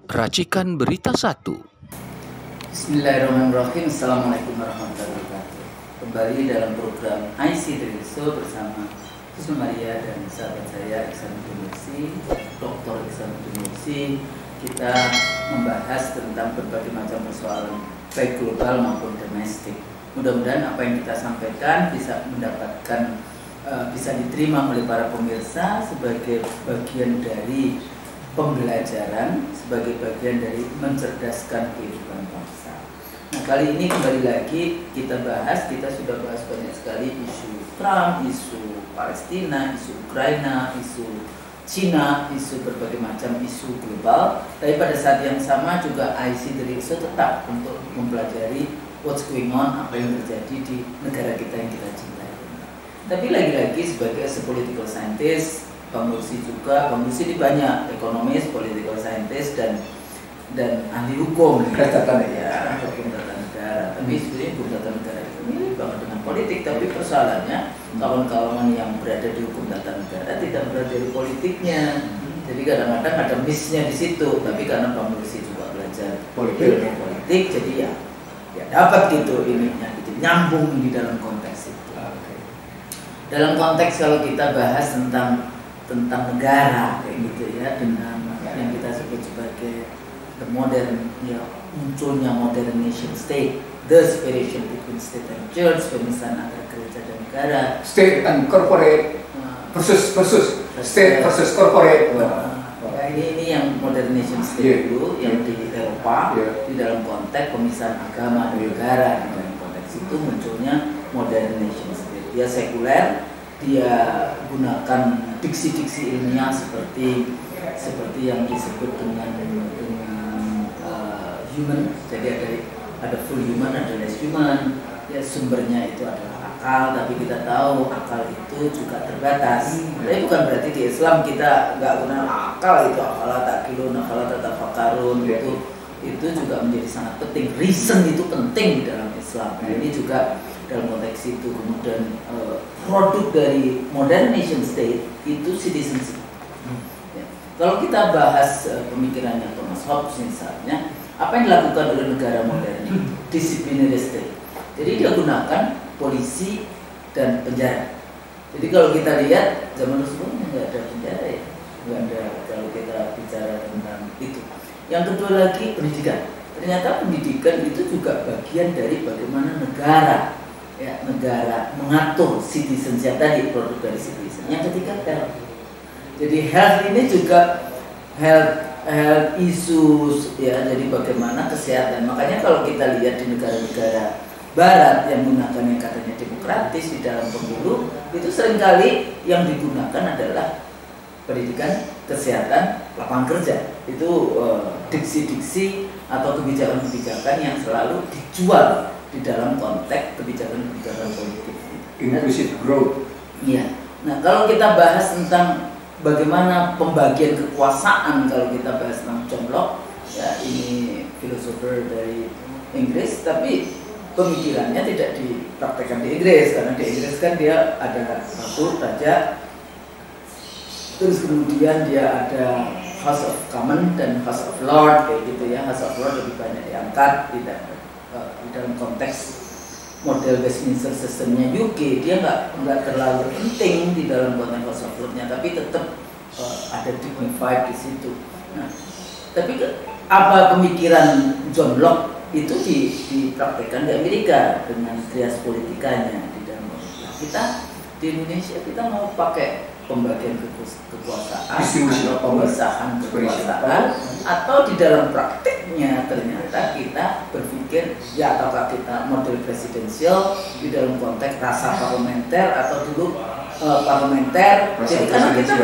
Racikan Berita 1. Bismillahirrahmanirrahim. Assalamualaikum warahmatullahi wabarakatuh. Kembali dalam program IC Televiso bersama Kusma Maria dan sahabat saya Iksan Tunisi, Dr. Iksan Tunisi. Kita membahas tentang berbagai macam persoalan baik global maupun domestik. Mudah-mudahan apa yang kita sampaikan bisa mendapatkan bisa diterima oleh para pemirsa sebagai bagian dari pembelajaran, sebagai bagian dari mencerdaskan kehidupan bangsa. Nah, kali ini kembali lagi kita sudah bahas banyak sekali isu Trump, isu Palestina, isu Ukraina, isu Cina, isu berbagai macam isu global. Tapi pada saat yang sama juga IC Televiso tetap untuk mempelajari what's going on, apa yang terjadi di negara kita yang kita cintai. Tapi lagi-lagi sebagai political scientist, Bang Mursi juga, Bang Mursi ini banyak ekonomis, political scientist dan ahli hukum, hukum tata negara. Tapi sebenarnya hukum tata negara itu mirip banget dengan politik, tapi persoalannya kawan-kawan yang berada di hukum tata negara tidak belajar politiknya. Jadi kadang-kadang ada miss-nya di situ, tapi karena Bang Mursi juga belajar politik, jadi ya dapat gitu ininya, gitu, nyambung di dalam konteks itu. Dalam konteks kalau kita bahas tentang negara kayak gitu ya, dengan yang kita sebut sebagai the modern, ya, munculnya modern nation state, the separation between state and church, pemisahan antara gereja dan negara, state and corporate versus state versus corporate. Ini yang modern nation state dulu, yang di Eropa, di dalam konteks pemisahan agama dan negara. Di dalam konteks itu munculnya modern nation state. Dia sekuler, dia gunakan diksi-diksi ilmiah seperti yang disebut dengan human. Jadi ada full human, ada less human. Ya, sumbernya itu adalah akal, tapi kita tahu akal itu juga terbatas. Tapi bukan berarti di Islam kita nggak guna akal, itu akal takilun, akal tatafakarun, itu juga menjadi sangat penting. Reason itu penting di dalam Islam. Nah, ini juga dalam konteks itu. Kemudian produk dari modern nation state itu citizenship. Ya. Kalau kita bahas pemikirannya Thomas Hobbes misalnya, apa yang dilakukan oleh negara modern ini? Disciplinary state. Jadi dia gunakan polisi dan penjara. Jadi kalau kita lihat zaman Rasulullah nggak ada penjara ya, nggak ada kalau kita bicara tentang itu. Yang kedua lagi pendidikan. Ternyata pendidikan itu juga bagian dari bagaimana negara mengatur citizenship tadi, produk dari citizen. Yang ketiga health. Jadi health ini juga health issues ya, jadi bagaimana kesehatan. Makanya kalau kita lihat di negara-negara Barat yang menggunakan yang katanya demokratis di dalam pemilu, itu seringkali yang digunakan adalah pendidikan, kesehatan, lapangan kerja. Itu diksi-diksi atau kebijakan-kebijakan yang selalu dijual di dalam konteks kebijakan-kebijakan politik. Inclusive growth. Iya. Nah, kalau kita bahas tentang bagaimana pembagian kekuasaan, kalau kita bahas tentang John Locke, ya ini filosofer dari Inggris, tapi pemikirannya tidak dipraktekkan di Inggris, karena di Inggris kan dia ada satu raja, terus kemudian dia ada House of Commons dan House of Lords kayak gitu ya. House of Lords lebih banyak diangkat di dalam konteks model Westminster sistemnya UK. Dia nggak terlalu penting di dalam konteks House of Lords-nya, tapi tetap ada dignified di situ. Nah, tapi apa pemikiran John Locke itu dipraktekkan di Amerika dengan trias politikanya di dalam. Nah, kita di Indonesia kita mau pakai pembagian kekuasaan, pemisahan kekuasaan, atau di dalam praktiknya ternyata kita berpikir ya apakah kita model presidensial di dalam konteks rasa parlementer atau dulu parlementer. Jadi karena kita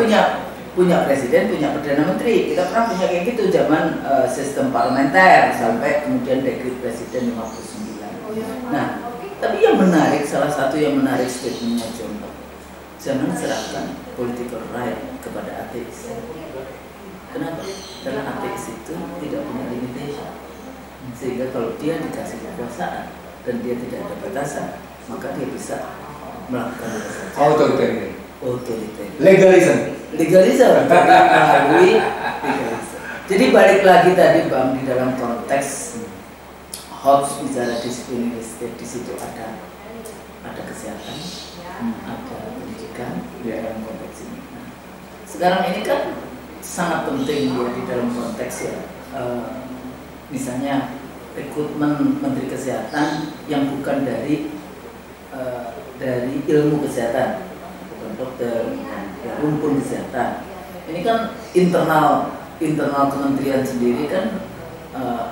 punya presiden, punya perdana menteri, kita pernah punya kayak gitu zaman sistem parlementer sampai kemudian dekret presiden 59. Nah, tapi yang menarik, salah satu yang menarik statementnya John Locke, jangan serahkan political right kepada ateis. Kenapa? Karena ateis itu tidak punya limitation, sehingga kalau dia dikasih kekuasaan dan dia tidak ada batasan, maka dia bisa melakukan Authoritarian. legalism. Legalism. Jadi balik lagi tadi Bang, di dalam konteks Hobbes bicara disiplin estate, di situ ada kesehatan, ada pendidikan dalam konteks ini. Nah, sekarang ini kan sangat penting ya di dalam konteks ya, misalnya rekrutmen menteri kesehatan yang bukan dari ilmu kesehatan, bukan dokter, bukan ya, rumpun kesehatan. Ini kan internal kementerian sendiri kan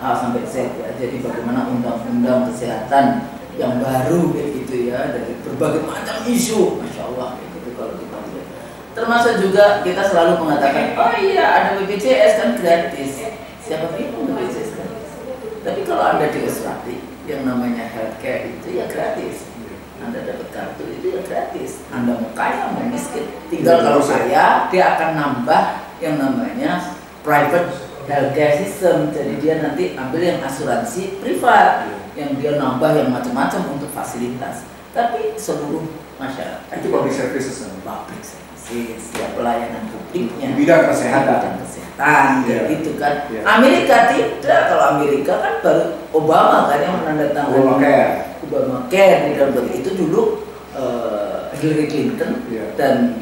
A sampai Z ya. Jadi bagaimana undang-undang kesehatan yang baru kayak gitu ya, dari berbagai macam isu, masya Allah gitu kalau kita lihat. Termasuk juga kita selalu mengatakan, oh iya ada BPJS kan gratis. Siapa bilang BPJS gratis? Tapi kalau Anda di Australia yang namanya healthcare itu ya gratis. Anda dapat kartu itu ya gratis. Anda mau kaya mau miskin, tinggal kalau kaya dia akan nambah yang namanya private healthcare system. Jadi dia nanti ambil yang asuransi privat, yang dia nambah yang macam-macam untuk fasilitas. Tapi seluruh masyarakat itu public services, ya, pelayanan publiknya di bidang kesehatan, gitu kan. Amerika tidak. Kalau Amerika kan baru Obama kan yang menandatangani Obamacare di dalam itu dulu Hillary Clinton dan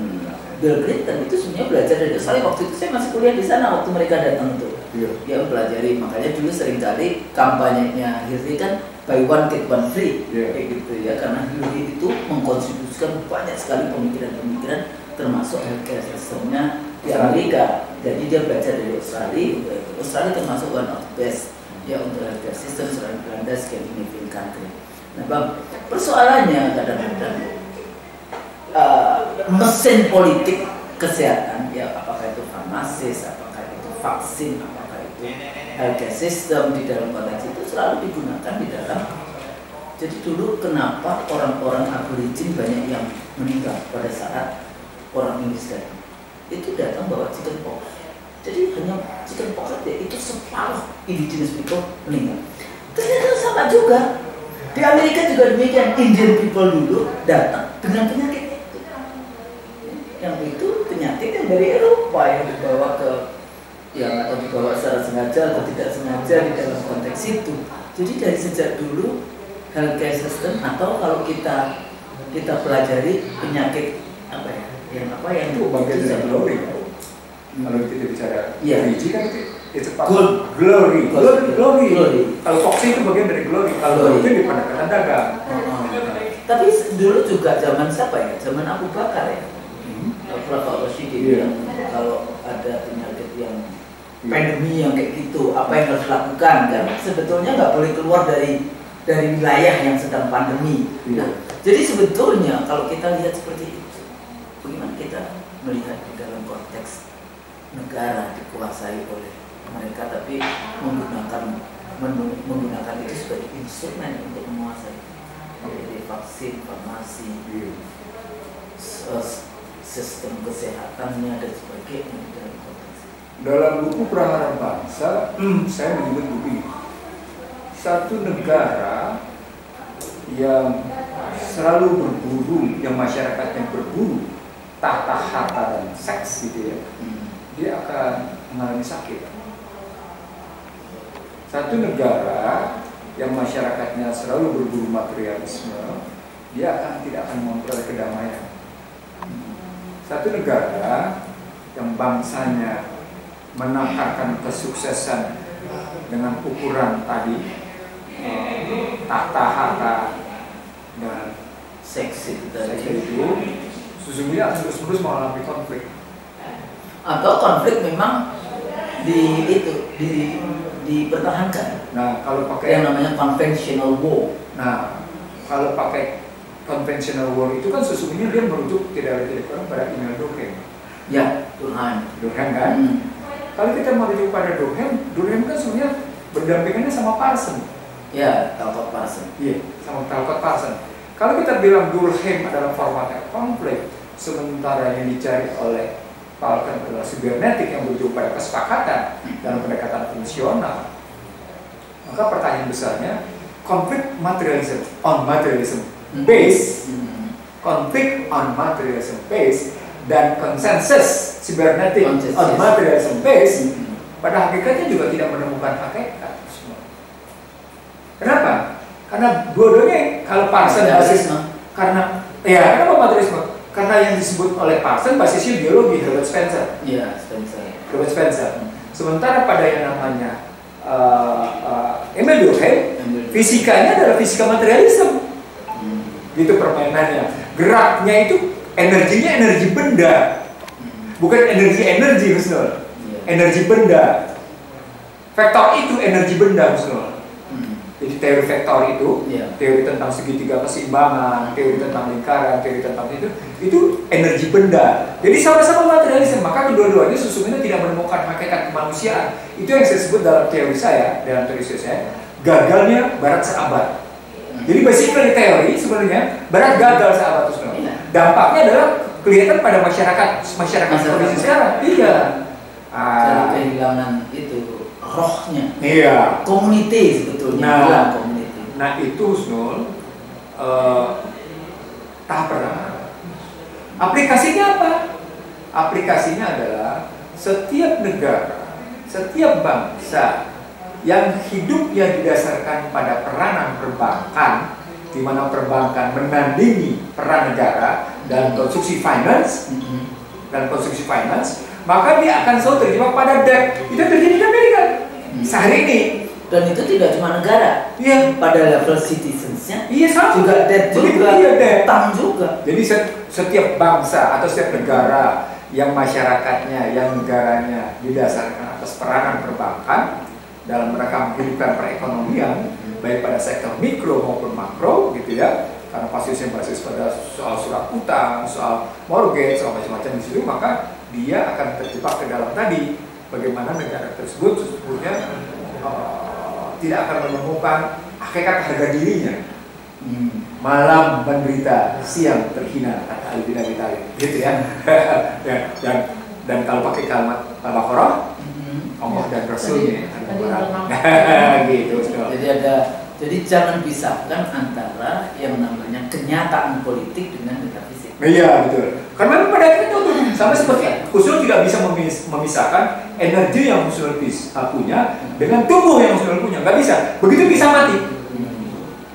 Bill Clinton itu sebenarnya belajar dari Australia. Waktu itu saya masih kuliah di sana waktu mereka datang tuh. Dia pelajari, makanya dulu seringkali kampanyenya Hillary kan buy one get one free kayak gitu ya, karena Hillary itu mengkontribusikan banyak sekali pemikiran-pemikiran termasuk healthcare systemnya di Amerika. Jadi dia belajar dari Australia. Australia termasuk one of the best ya untuk healthcare system selain Belanda, Scandinavian country. Nah Bang, persoalannya kadang-kadang mesin politik kesehatan ya, apakah itu farmasis, apakah itu vaksin, apakah itu healthcare system di dalam konteks itu selalu digunakan di dalam. Jadi dulu kenapa orang-orang aborigin banyak yang meninggal pada saat orang Inggris datang, itu datang bawa chickenpox. Jadi hanya chickenpox saja itu separuh indigenous people meninggal. Ternyata sama juga di Amerika juga demikian, Indian people dulu datang dengan penyakit itu. Yang itu penyakit yang dari Eropa yang dibawa ke yang atau dibawa secara sengaja atau tidak sengaja di dalam konteks itu. Jadi dari sejak dulu healthcare system atau kalau kita pelajari penyakit apa ya, yang itu bagian dari glory. Kalau kita bicara biji kan itu glory. Kalau toksi itu bagian dari glory. Kalau itu di pendekatan dagang. Tapi dulu juga zaman siapa ya? Zaman Abu Bakar ya. Khulafaur Rasyidin kalau ada penyakit yang pandemi yang kayak gitu, apa yang harus dilakukan? Kan sebetulnya nggak boleh keluar dari wilayah yang sedang pandemi. Nah, jadi sebetulnya kalau kita lihat seperti itu, bagaimana kita melihat di dalam konteks negara dikuasai oleh mereka, tapi menggunakan itu sebagai instrumen untuk menguasai, jadi vaksin, farmasi, sistem kesehatannya dan sebagainya di dalam konteks. Dalam buku Praharaan Bangsa, saya menyebut begini: satu negara yang selalu berburu, yang masyarakatnya berburu tahta harta dan seks gitu ya, dia akan mengalami sakit. Satu negara yang masyarakatnya selalu berburu materialisme, dia tidak akan memperoleh kedamaian. Satu negara yang bangsanya menangkalkan kesuksesan dengan ukuran tadi, tahta harta dan seks itu, sesungguhnya akan terus-menerus mengalami konflik. Atau konflik memang dipertahankan. Nah, kalau pakai yang namanya conventional war. Nah, kalau pakai conventional war itu kan sesungguhnya dia merujuk tidak kurang pada Emil Durkheim. Ya, Durkheim kan. Kalau kita merujuk pada Durkheim kan sebenarnya berdampingannya sama Parson. Ya, Talcott Parson. Iya, sama Talcott Parson. Kalau kita bilang Durkheim adalah formatnya konflik, sementara yang dicari oleh Parson adalah sibernetik yang merujuk pada kesepakatan dalam pendekatan fungsional, maka pertanyaan besarnya konflik materialism on materialism base, konflik on materialism base dan konsensus sibernetik on materialism base pada hakikatnya juga tidak menemukan hakikat. Kenapa? Karena dua-duanya kalau Parson basis karena kenapa materialisme? Karena yang disebut oleh Parson basisnya biologi, Herbert Spencer. Iya, Spencer. Herbert Spencer. Sementara pada yang namanya Emil Durkheim, fisikanya adalah fisika materialisme. Gitu permainannya. Geraknya itu energinya energi benda, bukan energi Husnul. Energi benda. Vektor itu energi benda Husnul. Jadi teori vektor itu, teori tentang segitiga keseimbangan, teori tentang lingkaran, teori tentang itu energi benda. Jadi sama-sama materialisme, maka kedua-duanya sesungguhnya tidak menemukan hakikat kemanusiaan. Itu yang saya sebut dalam teori saya, gagalnya Barat seabad. Jadi basically teori sebenarnya Barat gagal seabad itu. Dampaknya adalah kelihatan pada masyarakat kondisi sekarang. Iya. Jadi kehilangan itu rohnya. Iya. Community sebetulnya. Nah itu Husnul tahap pertama. Aplikasinya apa? Aplikasinya adalah setiap negara, setiap bangsa yang hidupnya didasarkan pada peranan perbankan, di mana perbankan menandingi peran negara dan konstruksi finance, maka dia akan selalu terjebak pada debt. Itu terjadi di Amerika sehari ini. Dan itu tidak cuma negara, pada level citizens-nya, juga debt juga, utang juga. Jadi setiap bangsa atau setiap negara yang masyarakatnya, yang negaranya didasarkan atas peranan perbankan dalam rangka menghidupkan perekonomian, baik pada sektor mikro maupun makro, gitu ya. Karena basisnya basis pada soal surat utang, soal mortgage, soal macam-macam di situ, maka dia akan terjebak ke dalam tadi. Bagaimana negara tersebut sesungguhnya tidak akan menemukan hakikat harga dirinya. Malam menderita, siang terhina, kata Ali bin Abi Thalib, gitu ya. dan kalau pakai kalimat Al-Baqarah, Allah dan Rasulnya gitu. Jadi jangan pisahkan antara yang namanya kenyataan politik dengan metafisik. Iya betul. Karena pada akhirnya itu sama seperti Husnul tidak bisa memisahkan energi yang Husnul punya dengan tubuh yang Husnul punya, nggak bisa. Begitu bisa mati.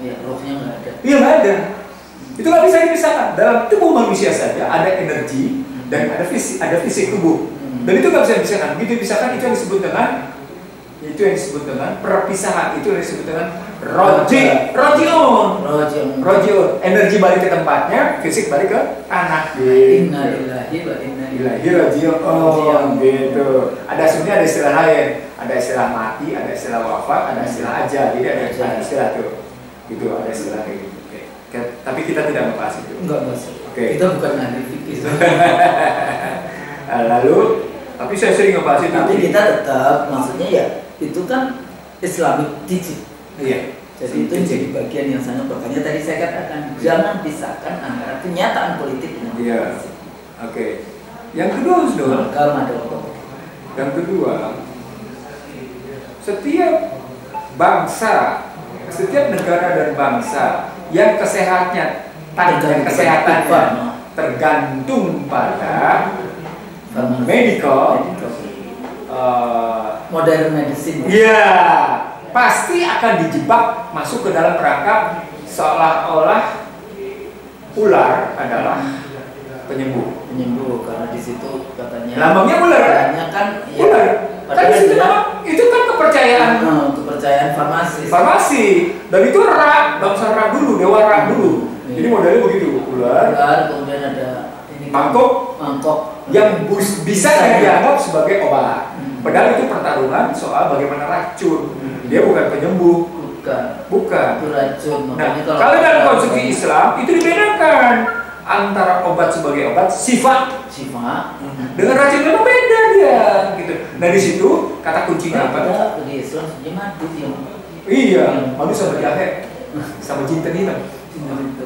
Iya, rohnya nggak ada. Iya nggak ada. Itu nggak bisa dipisahkan. Dalam tubuh manusia saja ada energi dan ada fisik tubuh. Dan itu nggak bisa dipisahkan. Begitu dipisahkan itu yang disebut dengan perpisahan. Itu yang disebut dengan rojiun. Energi balik ke tempatnya, fisik balik ke tanah. Innalillahi wa inna ilaihi rajiun. Gitu. Sebenarnya ada istilah lain. Ada istilah mati, ada istilah wafat, ada istilah ajal. Jadi ada istilah tuh. Gitu, ada istilah kayak gitu. Tapi kita tidak membahas itu. Enggak masuk. Kita bukan ahli fikih. Lalu, tapi saya sering ngebahas itu. Tapi kita tetap, maksudnya ya, itu kan Islamic teaching. Iya. Jadi itu jadi bagian yang sangat makanya tadi saya katakan jangan pisahkan antara kenyataan politik dengan politik. Oke. Yang kedua Husnul. Yang kedua, setiap bangsa, setiap negara dan bangsa yang kesehatannya tergantung pada medical, modern medicine. Iya, pasti akan dijebak masuk ke dalam perangkap seolah-olah ular adalah penyembuh. Karena di situ katanya. Lambangnya ular. Katanya kan. Ular. Kan itu kan kepercayaan. Kepercayaan farmasi. Dan itu bangsa Ra dulu, dewa Ra dulu. Jadi modelnya begitu, ular. Kemudian ada mangkok yang bisa dianggap sebagai obat. Padahal itu pertarungan soal bagaimana racun. Dia bukan penyembuh. Bukan. Itu racun. Nah, kalau dalam konsepsi Islam itu dibedakan antara obat sebagai obat sifat dengan racun memang beda dia gitu. Nah di situ kata kuncinya apa? Di Islam sebenarnya madu ya. Iya, madu sama jahe sama jinten hitam.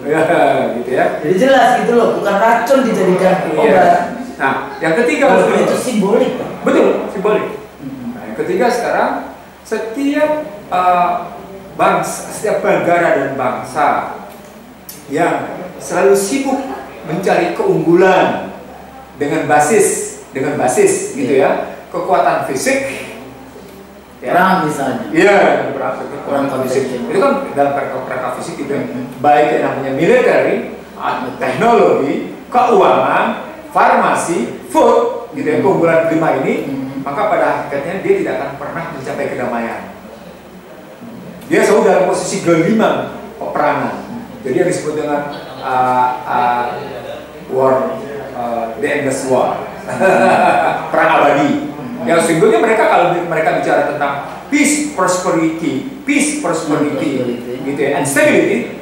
Ya, gitu ya. Jadi jelas gitu loh, bukan racun dijadikan obat. Nah, yang ketiga itu simbolik. Betul, simbolik. Nah, yang ketiga sekarang setiap bangsa, setiap negara dan bangsa yang selalu sibuk mencari keunggulan dengan basis gitu ya, kekuatan fisik Ya. Perang misalnya. Iya, perang fisik. konvensional. Itu kan dalam perang fisik itu baik yang namanya military, teknologi, keuangan, farmasi, food, gitu ya, keunggulan kelima ini, maka pada hakikatnya dia tidak akan pernah mencapai kedamaian. Dia selalu dalam posisi kelima peperangan. Jadi yang disebut dengan war, the endless war, perang abadi. Yang sesungguhnya mereka kalau mereka bicara tentang peace, prosperity, gitu ya, and stability,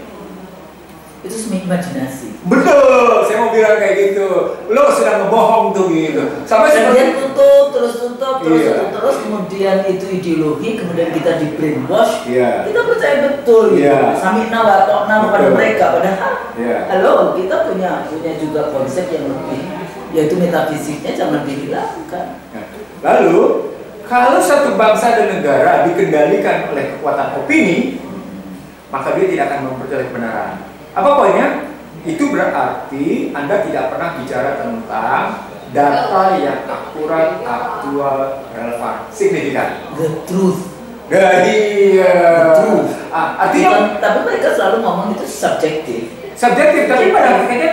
itu semua imajinasi. betul. Saya mau bilang kayak gitu. Lo sedang ngebohong tuh gitu. Sampai Kemudian seperti tutup, Iya. terus kemudian itu ideologi, kemudian kita di brainwash, Iya. kita percaya betul gitu. Iya. Samina wa ta'na kepada Betul. mereka, padahal Iya. halo, kita punya juga konsep yang lebih, yaitu metafisiknya jangan dihilangkan. Lalu, kalau satu bangsa dan negara dikendalikan oleh kekuatan opini, maka dia tidak akan mempercayai kebenaran. Apa poinnya? Itu berarti Anda tidak pernah bicara tentang data yang akurat, aktual, relevan, signifikan. The truth. Iya. Betul. Artinya Tapi mereka selalu ngomong itu subjektif. subjektif, tapi pada hakikatnya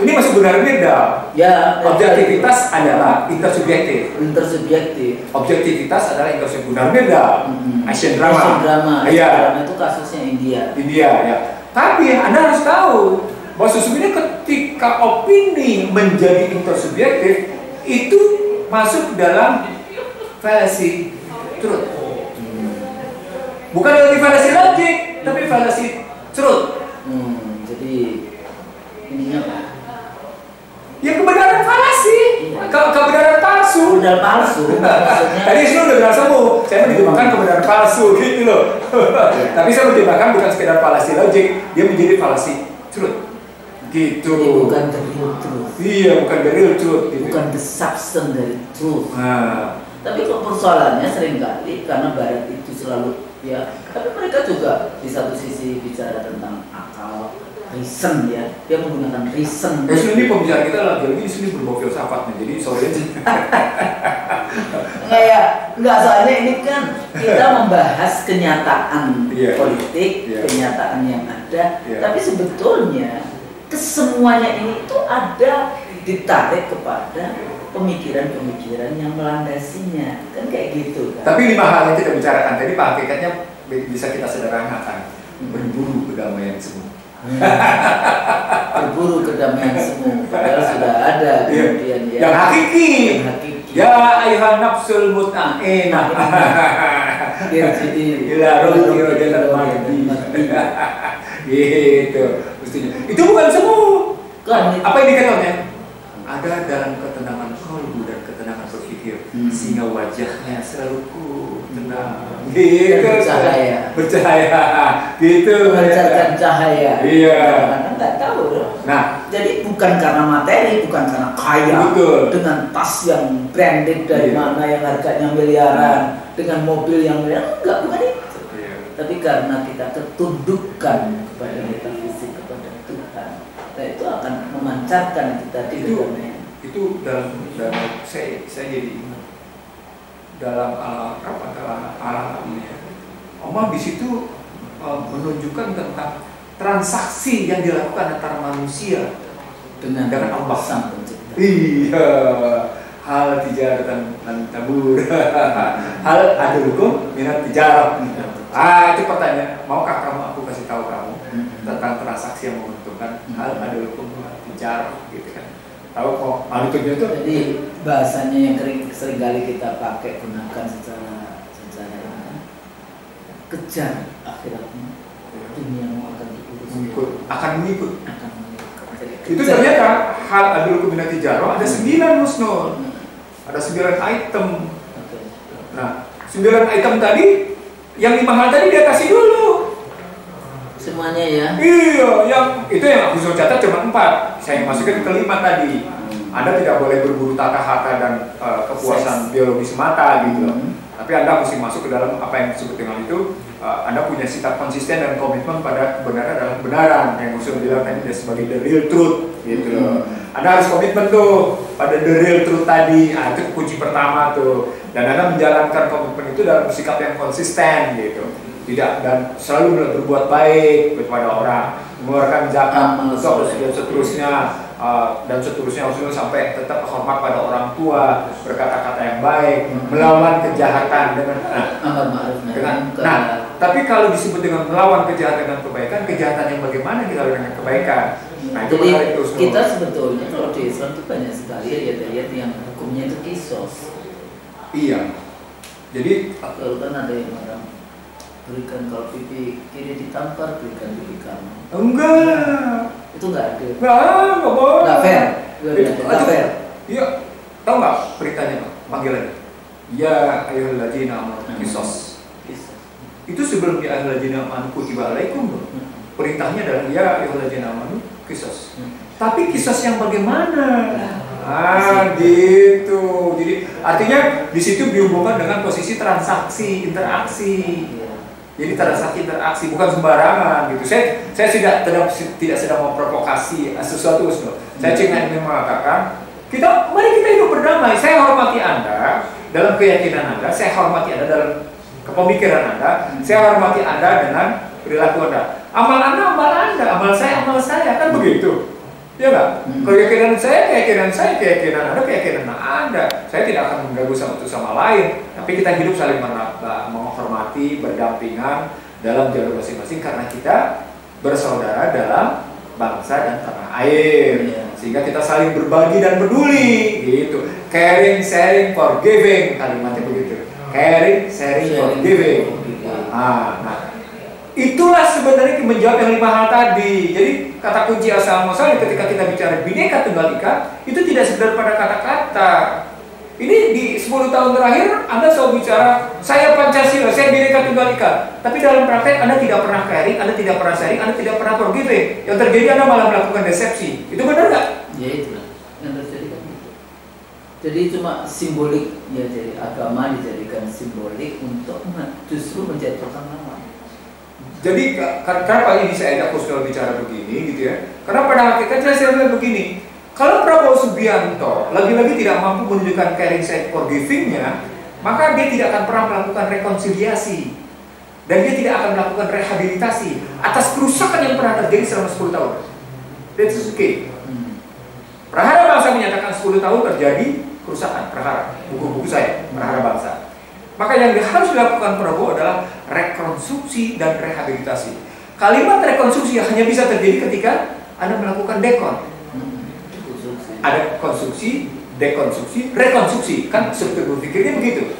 ini masuk benar beda. Ya, Objektivitas adalah intersubjektif. intersubjektif. Objektivitas adalah intersubjektif. Benar beda. Action drama. Action drama. Iya. Action drama itu kasusnya India. India ya. Tapi Anda harus tahu bahwa sesungguhnya ketika opini menjadi intersubjektif itu masuk dalam fallacy truth. Bukan lagi fallacy logic, tapi fallacy truth. Jadi ininya apa? Ya kebenaran falasi, kebenaran palsu. Udah palsu. Maksudnya Tadi saya udah bilang semua, saya menerjemahkan kebenaran palsu gitu loh. Tapi saya menerjemahkan bukan sekedar falasi logik, dia menjadi falasi truth. Gitu. jadi bukan the real truth. Iya, bukan the real truth. Gitu. Bukan the substance dari truth. Nah, Tapi kok persoalannya seringkali karena Barat itu selalu ya, tapi mereka juga di satu sisi bicara tentang akal, reason ya, dia menggunakan reason. ini pembicaraan kita lagi-lagi di sini berbau filsafat nih, jadi sorry aja. Enggak, soalnya ini kan kita membahas kenyataan Iya. politik, Iya. kenyataan yang ada, Iya. tapi sebetulnya kesemuanya ini tuh ada ditarik kepada pemikiran-pemikiran yang melandasinya, kan kayak gitu kan. Tapi 5 hal yang kita bicarakan tadi, Pak, hakikatnya bisa kita sederhanakan. Berburu kedamaian semua. Berburu kedamaian semu, padahal sudah ada kemudian ya. Yang hakiki. Yang hakiki. Ya ayuhan nafsul mutmainnah. Jadi Ila rohi rojalan mardi. Gitu. Mestinya. Itu bukan semu. Kan, Apa indikatornya? Ada dalam ketenangan kalbu dan ketenangan berpikir, sehingga wajahnya selalu tenang. Gitu. bercahaya. Bercahaya. Gitu. memancarkan cahaya. Iya. Kan nggak tahu loh. Nah, Jadi bukan karena materi, bukan karena kaya, betul. dengan tas yang branded dari Iya. mana yang harganya miliaran, dengan mobil yang miliaran, enggak, bukan itu. Iya. Tapi karena kita ketundukan kepada metafisik, kepada Tuhan, nah itu akan memancarkan itu tadi kedamaian. Itu dalam saya jadi ingat dalam alam ini ya. Allah di situ menunjukkan tentang transaksi yang dilakukan antara manusia dengan Allah. Sang Pencipta. Iya, hal tijaratan dan tabur. Hal ada hukum minat tijarah. Itu pertanyaan. Maukah kamu aku kasih tahu kamu tentang transaksi yang menguntungkan? Hal ada hukum minat tijarah, gitu kan? Tahu kok maksudnya itu? Jadi bahasanya yang seringkali kita pakai gunakan secara ini, kejar akhiratmu, duniamu akan diurus. Akan mengikut. Akan mengikut. Jadi Itu kejar. ternyata hal adul kuminat tijarah ada 9 musnul. Ada 9 item. Oke. Nah, 9 item tadi yang 5 hal tadi dia kasih dulu. Semuanya ya. Iya, itu yang aku suruh catat cuma 4. Saya masukkan ke 5 tadi. Anda tidak boleh berburu tata-hata dan kepuasan biologi semata gitu loh. Tapi Anda mesti masuk ke dalam apa yang disebut dengan itu. Anda punya sikap konsisten dan komitmen pada kebenaran adalah kebenaran yang Usul bilang tadi sebagai the real truth gitu loh. Anda harus komitmen tuh pada the real truth tadi. Itu kunci pertama tuh. Dan Anda menjalankan komitmen itu dalam sikap yang konsisten gitu. Tidak, dan selalu berbuat baik kepada orang, mengeluarkan zakat, dan seterusnya, maksudnya sampai tetap hormat pada orang tua, berkata-kata yang baik, melawan kejahatan dengan tapi kalau disebut dengan melawan kejahatan dengan kebaikan, kejahatan yang bagaimana kita lakukan dengan kebaikan? Nah, itu jadi kita sebetulnya kalau di Islam itu banyak sekali ayat-ayat yang hukumnya itu kisos. Iya. Jadi kalau kan ada yang orang berikan kalau pipi kiri ditampar, berikan pipi kanan. Enggak. Itu enggak ada. Enggak boleh. Enggak fair. Enggak fair. Iya. Tahu nggak beritanya Pak? Panggilannya. Ya ayyuhalladzina amanu qisas. Itu sebelum ya ayyuhalladzina amanu kutiba alaikum. Perintahnya adalah ya ayyuhalladzina amanu qisas. Tapi kisah yang bagaimana? Gitu. Jadi artinya di situ dihubungkan dengan posisi transaksi, interaksi. Jadi transaksi interaksi bukan sembarangan gitu. Saya tidak sedang memprovokasi sesuatu. Saya cuma ingin mengatakan mari kita hidup berdamai. Saya hormati Anda dalam keyakinan Anda, saya hormati Anda dalam kepemikiran Anda, saya hormati Anda dengan perilaku Anda. Amal Anda, amal saya, kan begitu. Ya nggak? Keyakinan saya, keyakinan Anda, keyakinan Anda. Saya tidak akan mengganggu satu sama lain. Tapi kita hidup saling menghormati, berdampingan dalam jalur masing-masing karena kita bersaudara dalam bangsa dan tanah air. Sehingga kita saling berbagi dan peduli, gitu. Caring, sharing, forgiving, kalimatnya begitu. Caring, sharing, forgiving. Nah, itulah sebenarnya menjawab yang 5 hal tadi. Jadi kata kunci asal muasal ketika kita bicara Bhinneka Tunggal Ika itu tidak sekedar pada kata-kata. Ini di 10 tahun terakhir Anda selalu bicara saya Pancasila, saya Bhinneka Tunggal Ika. Tapi dalam praktek Anda tidak pernah caring, Anda tidak pernah sharing, Anda tidak pernah forgiving. Yang terjadi Anda malah melakukan desepsi. Itu benar nggak? Ya itu yang terjadi kan gitu. Jadi cuma simbolik ya, jadi agama dijadikan simbolik untuk justru menjatuhkan lawan. Jadi kenapa ini saya ajak Kusnul bicara begini gitu ya? Karena pada hakikatnya saya bilang begini, kalau Prabowo Subianto lagi-lagi tidak mampu menunjukkan caring side forgiving-nya, maka dia tidak akan pernah melakukan rekonsiliasi dan dia tidak akan melakukan rehabilitasi atas kerusakan yang pernah terjadi selama 10 tahun. That's okay. Prahara Bangsa menyatakan 10 tahun terjadi kerusakan. Prahara, buku-buku saya, Prahara Bangsa. Maka yang harus dilakukan Prabowo adalah rekonstruksi dan rehabilitasi. Kalimat rekonstruksi hanya bisa terjadi ketika Anda melakukan dekon. Ada konstruksi, dekonstruksi, rekonstruksi. Kan struktur berpikirnya begitu.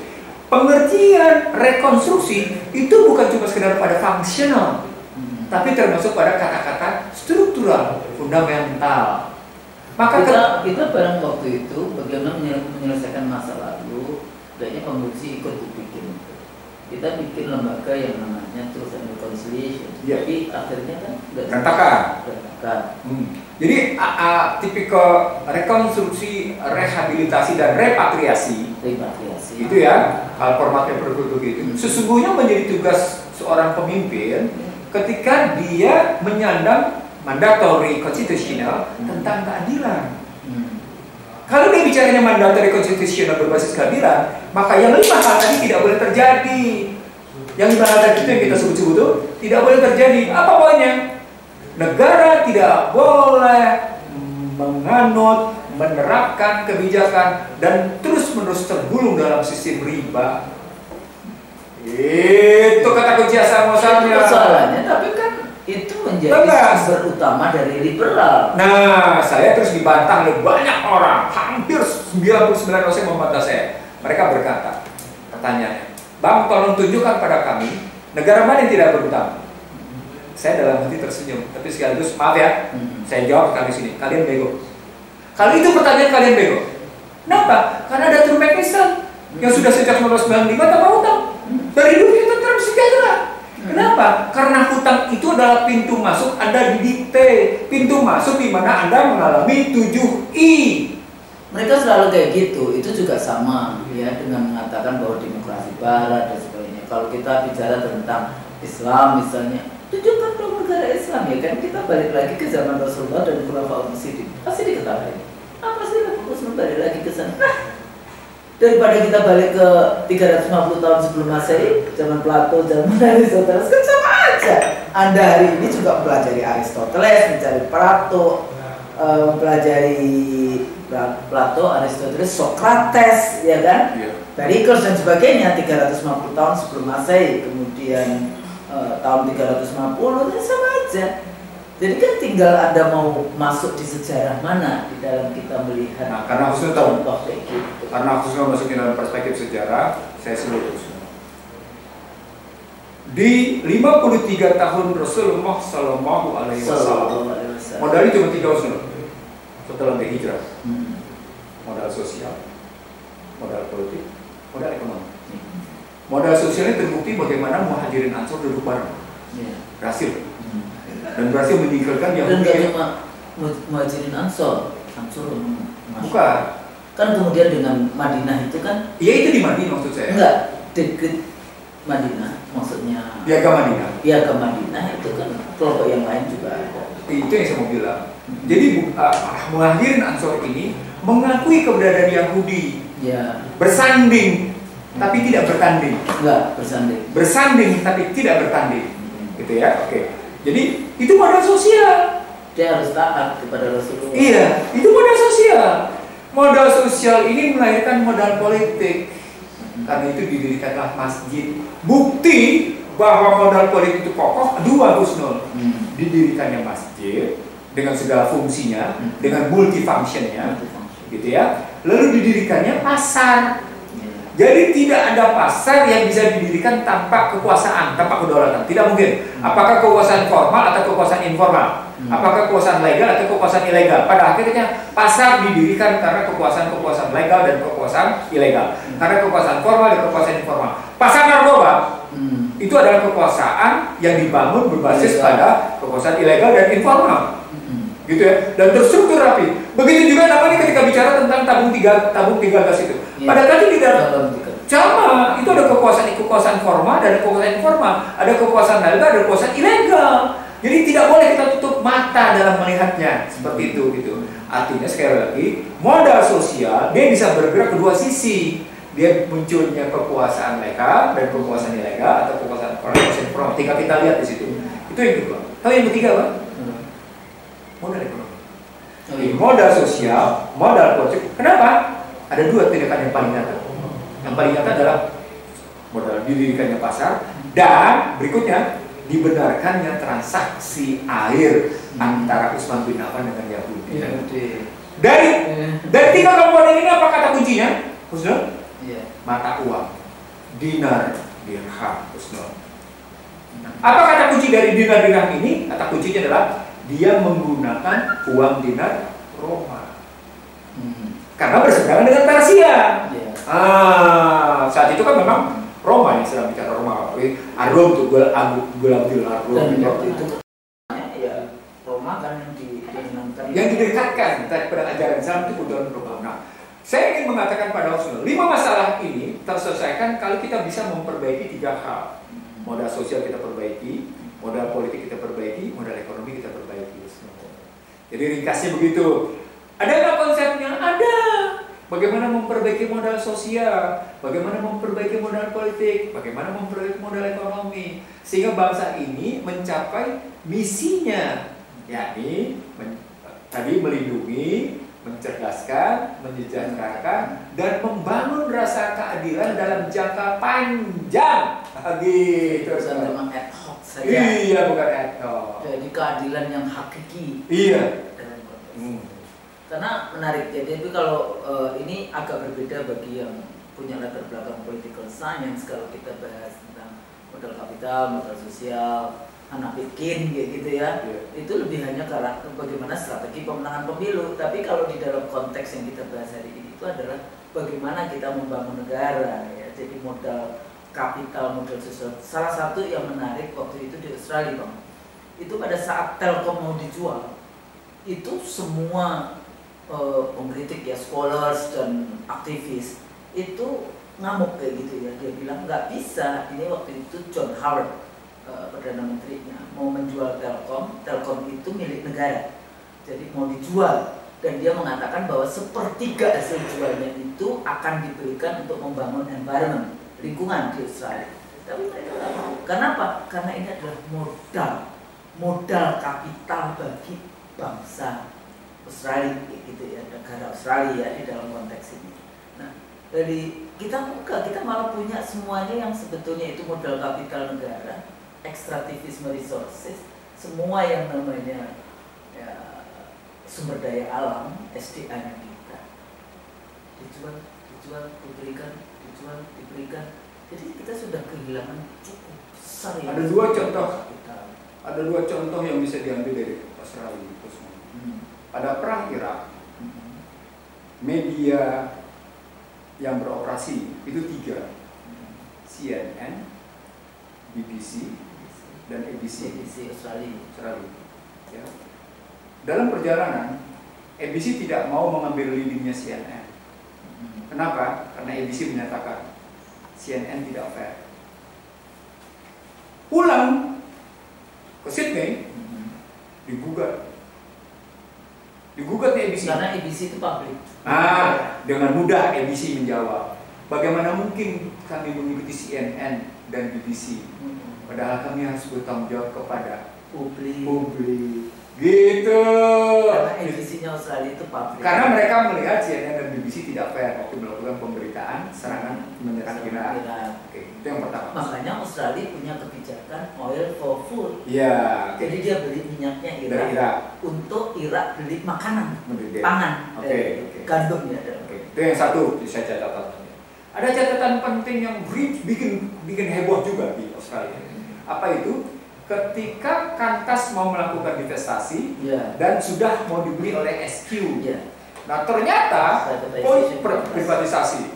Pengertian rekonstruksi itu bukan cuma sekedar pada fungsional, tapi termasuk pada kata-kata struktural, fundamental. Maka kita bareng waktu itu bagaimana menyelesaikan masa lalu. Kayaknya pembuksi ikut bikin. Kita bikin lembaga yang namanya Truth and Reconciliation. Tapi akhirnya kan berantakan. Jadi tipikal rekonstruksi, rehabilitasi dan repatriasi. Itu ya, formatnya begitu. Sesungguhnya menjadi tugas seorang pemimpin ketika dia menyandang mandatory constitutional tentang keadilan. Kalau dia bicaranya mandatory konstitusional berbasis keadilan, maka yang 5 hal tadi tidak boleh terjadi. Yang 5 hal tadi itu yang kita sebut-sebut itu tidak boleh terjadi. Apa poinnya? Negara tidak boleh menganut, menerapkan kebijakan dan terus-menerus tergulung dalam sistem riba. Itu kata kunci asal muasalnya. Persoalannya, tapi kan itu menjadi sumber utama dari liberal. Nah, saya terus dibantah oleh banyak orang, hampir 99% membantah saya. Mereka berkata, pertanyaannya, Bang, tolong tunjukkan pada kami negara mana yang tidak berutang. Saya dalam hati tersenyum, tapi sekaligus maaf ya, saya jawab kali sini, kalian bego. Kalau itu pertanyaan kalian bego. Kenapa? Karena ada true mechanism yang sudah sejak 1995 tanpa utang. Dari dulu kita terus sejahtera. Kenapa? Karena hutang itu adalah pintu masuk Anda didikte. Pintu masuk di mana Anda mengalami 7I. Mereka selalu kayak gitu. Itu juga sama ya dengan mengatakan bahwa demokrasi barat dan sebagainya. Kalau kita bicara tentang Islam misalnya, tunjukkan dong negara Islam ya kan, kita balik lagi ke zaman Rasulullah dan Khulafaur Rasyidin. Pasti diketahui. Apa sih Rasulullah balik lagi ke sana? Daripada kita balik ke 350 tahun sebelum Masehi, zaman Plato, zaman Aristoteles, kan sama aja. Anda hari ini juga mempelajari Aristoteles, mencari Plato, mempelajari Plato, Aristoteles, Socrates, ya kan? Pericles dan sebagainya 350 tahun sebelum Masehi, kemudian tahun 350, ya sama aja. Jadi kan tinggal Anda mau masuk di sejarah mana di dalam kita melihat. Nah, karena aku sudah tahu, kayak gitu. karena aku sudah masukin dalam perspektif sejarah, saya sebut di 53 tahun Rasulullah Sallallahu Alaihi Wasallam, modalnya cuma 3 usul setelah berhijrah, modal sosial, modal politik, modal ekonomi. Modal sosialnya terbukti bagaimana Muhajirin Ansor duduk bareng, berhasil. Dan berhasil menyingkirkan Dan Yahudi. gak cuma Muhajirin Ansor Bukan. Kan kemudian dengan Madinah itu kan. Iya, itu di Madinah maksud saya. Enggak, deket Madinah maksudnya. Piagam Madinah. Piagam Madinah itu kan kelompok yang lain juga ada. Itu yang saya mau bilang. Jadi Muhajirin Ansor ini mengakui keberadaan Yahudi. Ya. Bersanding tapi tidak bertanding. Enggak, bersanding. Bersanding tapi tidak bertanding. Gitu ya. Oke. Jadi itu modal sosial. Dia harus taat kepada Rasulullah. Iya, itu modal sosial. Modal sosial ini melahirkan modal politik. Karena itu didirikanlah masjid. Bukti bahwa modal politik itu kokoh, dua Husnul. Didirikannya masjid dengan segala fungsinya, dengan multifunctionnya, gitu ya. Lalu didirikannya pasar. Jadi tidak ada pasar yang bisa didirikan tanpa kekuasaan, tanpa kedaulatan. Tidak mungkin. Apakah kekuasaan formal atau kekuasaan informal? Apakah kekuasaan legal atau kekuasaan ilegal? Pada akhirnya pasar didirikan karena kekuasaan legal dan kekuasaan ilegal. Karena kekuasaan formal dan kekuasaan informal. Pasar narkoba itu adalah kekuasaan yang dibangun berbasis pada kekuasaan ilegal dan informal. Gitu ya, dan terstruktur rapi. Begitu juga namanya ketika bicara tentang tabung tiga gas itu. Pada tadi tidak sama, itu ada kekuasaan formal dan kekuasaan informal, ada kekuasaan legal, ada kekuasaan ilegal. Jadi tidak boleh kita tutup mata dalam melihatnya seperti itu gitu. Artinya sekali lagi, modal sosial dia bisa bergerak kedua sisi. Dia munculnya kekuasaan legal dan kekuasaan ilegal atau kekuasaan informal. Tinggal kita lihat di situ. Itu yang kedua. Tahu yang ketiga, Pak? Modal ekonomi. Modal sosial, modal politik. Kenapa? Ada dua tindakan yang paling nyata. Yang paling nyata adalah modal didirikannya pasar dan berikutnya dibenarkannya transaksi air antara Utsman bin Affan dengan Yahudi. Dari tiga komponen ini apa kata kuncinya? Husnul? Mata uang, dinar, dirham, Husnul. Apa kata kunci dari dinar dirham ini? Kata kuncinya adalah dia menggunakan uang dinar Roma. Karena berseberangan dengan Persia. Saat itu kan memang Roma yang sedang bicara Roma. Arum tuh Gulambil Arum. Dan waktu itu ya Roma kan yang didekatkan daripada ajaran Islam itu kebetulan Roma. Nah, saya ingin mengatakan pada Husnul, 5 masalah ini terselesaikan kalau kita bisa memperbaiki 3 hal. Modal sosial kita perbaiki, modal politik kita perbaiki, modal ekonomi kita perbaiki. Jadi ringkasnya begitu. Ada nggak konsepnya? Ada. Bagaimana memperbaiki modal sosial, bagaimana memperbaiki modal politik, bagaimana memperbaiki modal ekonomi, sehingga bangsa ini mencapai misinya, yakni tadi melindungi, mencerdaskan, menyejahterakan, dan membangun rasa keadilan dalam jangka panjang. Gitu. Memang ad hoc saja. Iya, bukan ad hoc. Jadi keadilan yang hakiki. Iya. Karena menarik ya, tapi kalau ini agak berbeda bagi yang punya latar belakang political science. Kalau kita bahas tentang modal kapital, modal sosial, anak bikin kayak gitu ya, itu lebih hanya karena bagaimana strategi pemenangan pemilu. Tapi kalau di dalam konteks yang kita bahas hari ini itu adalah bagaimana kita membangun negara ya. Jadi modal kapital, modal sosial. Salah satu yang menarik waktu itu di Australia, Bang, itu pada saat Telkom mau dijual, itu semua pengkritik ya, scholars dan aktivis itu ngamuk kayak gitu ya. Dia bilang nggak bisa, ini waktu itu John Howard Perdana Menterinya mau menjual Telkom. Telkom itu milik negara, jadi mau dijual dan dia mengatakan bahwa sepertiga hasil jualnya itu akan diberikan untuk membangun environment, lingkungan di Australia. Tapi mereka nggak mau. Kenapa? Karena ini adalah modal kapital bagi bangsa Australia, gitu ya, negara Australia di dalam konteks ini. Nah, dari kita malah punya semuanya yang sebetulnya itu modal kapital negara, ekstraktivisme resources, semua yang namanya ya, sumber daya alam, SDA-nya kita dijual, diberikan. Jadi kita sudah kehilangan cukup besar. Ada dua contoh yang bisa diambil dari Australia itu semua. Pada perang Irak, media yang beroperasi itu 3, CNN, BBC, dan ABC Australia. Ya. Dalam perjalanan, ABC tidak mau mengambil leadingnya CNN. Kenapa? Karena ABC menyatakan CNN tidak fair. Pulang ke Sydney, digugat di ABC. Karena ABC itu publik. Dengan mudah ABC menjawab, bagaimana mungkin kami mengikuti CNN dan BBC, padahal kami harus bertanggung jawab kepada publik. Gitu. Karena ABC-nya Australia itu publik. Karena mereka melihat CNN dan BBC tidak fair waktu melakukan pemberitaan serangan menyerang Irak. Oke, itu yang pertama. Makanya Australia punya kebijakan oil for food. Iya. Jadi dia beli minyaknya Irak. Untuk Irak beli makanan, pangan, gandum ya. Itu yang satu, saya catat. Ada catatan penting yang bikin heboh juga di Australia. Apa itu? Ketika Qantas mau melakukan divestasi dan sudah mau dibeli oleh SQ. Nah ternyata privatisasi,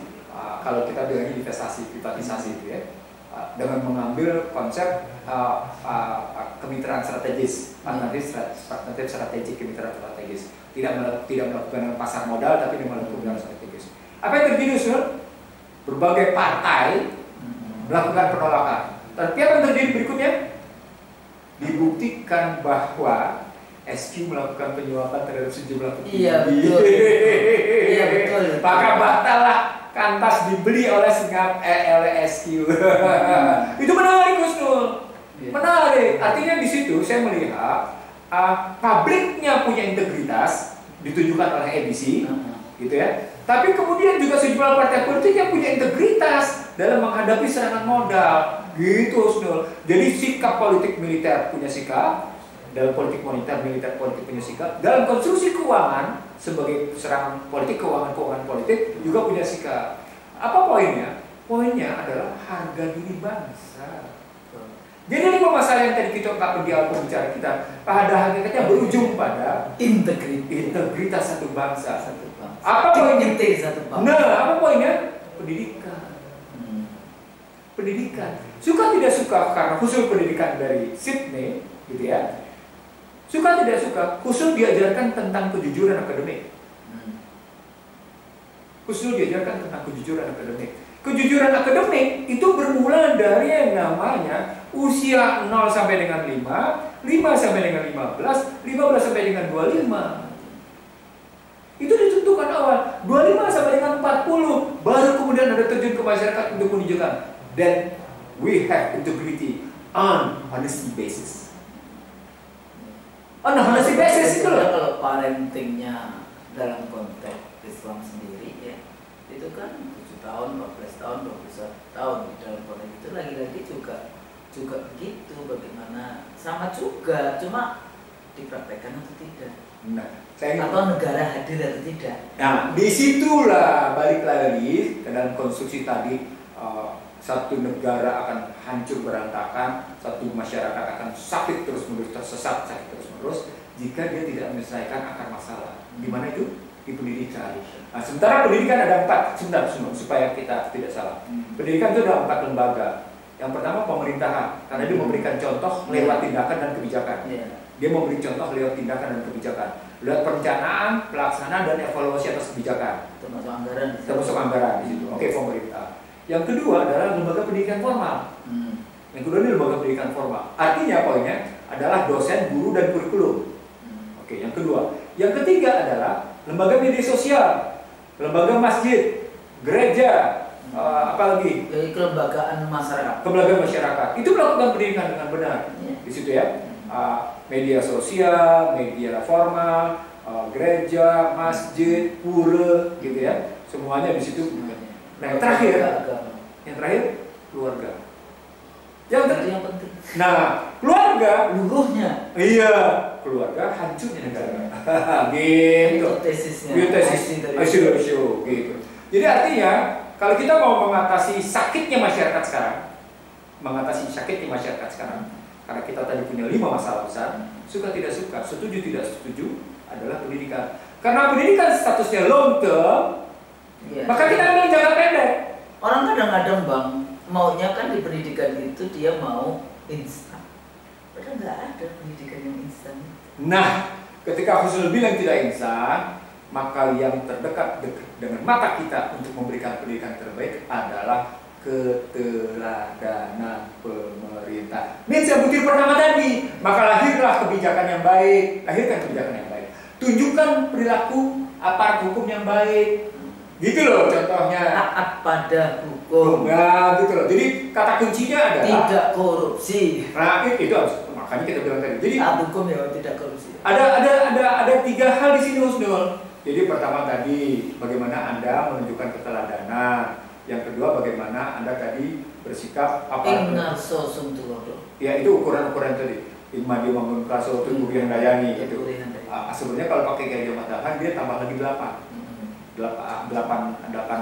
kalau kita bilangnya privatisasi itu ya, dengan mengambil konsep kemitraan strategis, partnership strategik, kemitraan strategis, tidak melakukan pasar modal tapi melakukan strategis. Apa yang terjadi, Sur? Berbagai partai melakukan penolakan. Tapi apa yang terjadi berikutnya? Dibuktikan bahwa SQ melakukan penyuapan terhadap sejumlah petinggi. Iya betul. Maka batallah Qantas dibeli oleh SQ. Itu menarik, Gus Nur. Menarik. Artinya di situ saya melihat pabriknya punya integritas ditunjukkan oleh ABC, gitu ya. Tapi kemudian juga sejumlah partai politik yang punya integritas dalam menghadapi serangan modal. Gitu, Snul. Jadi sikap politik militer punya sikap, dalam politik moneter militer politik punya sikap, dalam konstruksi keuangan sebagai serangan politik keuangan politik juga punya sikap. Apa poinnya? Poinnya adalah harga diri bangsa. Jadi ini masalah yang tadi kita ungkapkan di awal pembicaraan kita, pada hakikatnya berujung pada integritas satu bangsa. Apa poinnya? Apa poinnya? Pendidikan. Suka tidak suka karena khusus pendidikan dari Sydney, gitu ya. Suka tidak suka, khusus diajarkan tentang kejujuran akademik. Kejujuran akademik itu bermula dari yang namanya usia 0 sampai dengan 5, 5 sampai dengan 15, 15 sampai dengan 25. Itu ditentukan awal, 25 sampai dengan 40, baru kemudian ada terjun ke masyarakat untuk menunjukkan. Then we have integrity on honesty basis. On honesty basis itu loh. Kalau parentingnya dalam konteks Islam sendiri ya, itu kan 7 tahun, 14 tahun, 21 tahun di dalam konteks itu lagi-lagi juga begitu. Bagaimana sama juga, cuma dipraktekkan atau tidak. Atau negara hadir atau tidak. Nah, disitulah balik lagi ke dalam konstruksi tadi. Satu negara akan hancur berantakan, satu masyarakat akan sakit terus-menerus, tersesat sakit terus-menerus jika dia tidak menyelesaikan akar masalah. Di mana itu? Di pendidikan. Nah, sementara pendidikan ada 4, sebentar supaya kita tidak salah. Pendidikan itu ada 4 lembaga. Yang pertama pemerintahan, karena dia memberikan contoh lewat tindakan dan kebijakan. Dia memberi contoh lewat tindakan dan kebijakan, lewat perencanaan, pelaksanaan dan evaluasi atas kebijakan. Termasuk anggaran di situ. Oke, pemerintah. Yang kedua adalah lembaga pendidikan formal. Yang kedua ini lembaga pendidikan formal. Artinya poinnya adalah dosen, guru, dan kurikulum. Oke, yang kedua. Yang ketiga adalah lembaga media sosial, lembaga masjid, gereja, apalagi kelembagaan masyarakat. Kelembagaan masyarakat itu melakukan pendidikan dengan benar. Di situ ya, media sosial, media formal, gereja, masjid, pura, gitu ya, semuanya di situ. Nah, yang terakhir keluarga. Yang penting. Nah, keluarga luruhnya. Iya, keluarga hancurnya negara. Gitu. Itu tesisnya. Gitu. Jadi artinya kalau kita mau mengatasi sakitnya masyarakat sekarang, karena kita tadi punya 5 masalah besar, suka tidak suka, setuju tidak setuju, adalah pendidikan. Karena pendidikan statusnya long term, maka kita ambil jangka pendek. Orang kadang-kadang Bang, maunya kan di pendidikan itu dia mau instan. Padahal nggak ada pendidikan yang instan. Nah, ketika Husnul bilang tidak instan, maka yang terdekat dengan mata kita untuk memberikan pendidikan terbaik adalah keteladanan pemerintah. Means yang butir pertama tadi, maka lahirkan kebijakan yang baik. Tunjukkan perilaku aparat hukum yang baik. Gitu loh contohnya. Taat pada hukum. Nah, gitu loh. Jadi kata kuncinya adalah tidak korupsi. Nah, itu makanya kita bilang tadi. Jadi taat hukum ya tidak korupsi. Ada 3 hal di sini, Husnul. Jadi pertama tadi bagaimana Anda menunjukkan keteladanan. Yang kedua bagaimana Anda tadi bersikap Ingarso sumtulodo. Ya, itu ukuran-ukuran tadi. Ilma dia bangun kaso tubuh yang dayani gitu. Sebenarnya kalau pakai gaya matahan dia tambah lagi 8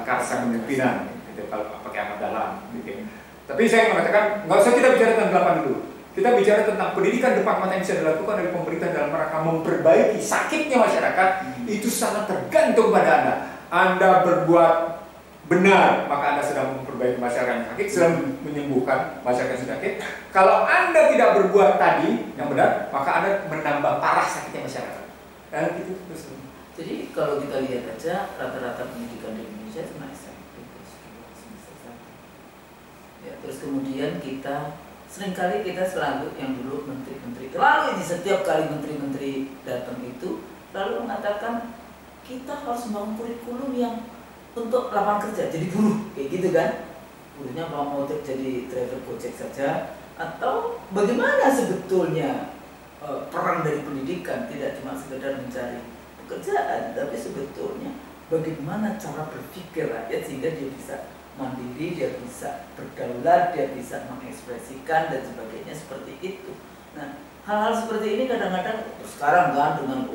karsa kepemimpinan gitu, kalau pakai amat dalam gitu. Tapi saya mengatakan nggak usah kita bicara tentang 8 dulu. Kita bicara tentang pendidikan depan mata yang bisa dilakukan oleh pemerintah dalam rangka memperbaiki sakitnya masyarakat. Itu sangat tergantung pada Anda. Anda berbuat benar, maka Anda sedang memperbaiki masyarakat yang sakit, sedang menyembuhkan masyarakat yang sakit. Kalau Anda tidak berbuat tadi yang benar, maka Anda menambah parah sakitnya masyarakat. Gitu terus. Jadi kalau kita lihat aja rata-rata pendidikan di Indonesia cuma SMP semester 1. Ya, terus kemudian seringkali kita selalu yang dulu menteri-menteri terlalu di setiap kali menteri-menteri datang itu lalu mengatakan kita harus membangun kurikulum yang untuk lapangan kerja, jadi buruh kayak gitu kan. Buruhnya mau jadi driver Gojek saja atau bagaimana sebetulnya peran dari pendidikan tidak cuma sekedar mencari pekerjaan, tapi sebetulnya bagaimana cara berpikir rakyat sehingga dia bisa mandiri, dia bisa berdaulat, dia bisa mengekspresikan dan sebagainya seperti itu. Nah, hal-hal seperti ini kadang-kadang sekarang kan dengan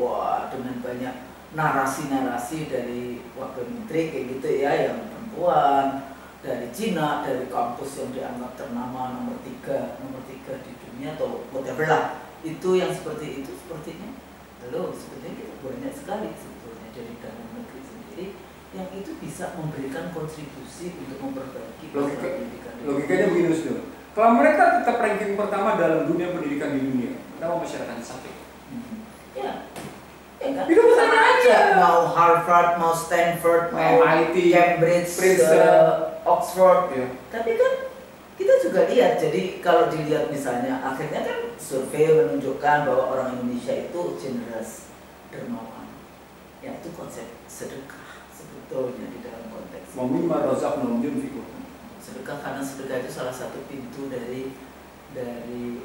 banyak narasi-narasi dari wakil menteri kayak gitu ya, yang perempuan dari Cina, dari kampus yang dianggap ternama nomor 3 di dunia atau whatever lah, itu yang seperti itu sepertinya. Lalu sebetulnya kita banyak sekali sebetulnya dari dalam negeri sendiri yang itu bisa memberikan kontribusi untuk memperbaiki pendidikan. Logikanya begini, Ustaz. Kalau mereka tetap ranking pertama dalam dunia pendidikan di dunia, kenapa masyarakat sakit? Ya kan? Itu sama aja. Mau Harvard, mau Stanford, mau MIT, Cambridge, Oxford. Ya. Tapi kan kita juga lihat, jadi kalau dilihat misalnya akhirnya kan survei menunjukkan bahwa orang Indonesia itu generous, dermawan. Ya, itu konsep sedekah sebetulnya di dalam konteks. Sedekah karena sedekah itu salah satu pintu dari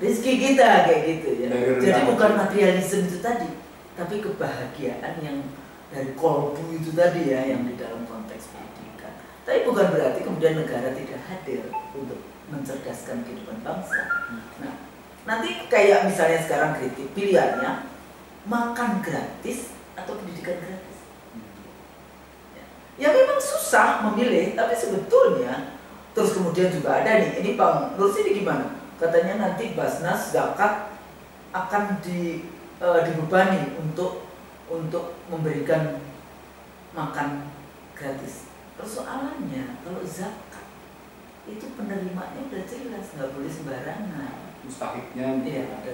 rezeki kita kayak gitu ya. Jadi bukan materialisme itu tadi, tapi kebahagiaan yang dari kolbu itu tadi ya, yang di dalam konteks pendidikan. Tapi bukan berarti kemudian negara tidak hadir untuk mencerdaskan kehidupan bangsa. Nah, nanti kayak misalnya sekarang kritik pilihannya makan gratis atau pendidikan gratis. Ya memang susah memilih, tapi sebetulnya terus kemudian juga ada nih, ini Bang Nur ini gimana? Katanya nanti Basnas zakat akan dibebani untuk memberikan makan gratis. Persoalannya kalau zakat itu penerimanya udah jelas, nggak boleh sembarangan. Mustahiknya. Iya, ada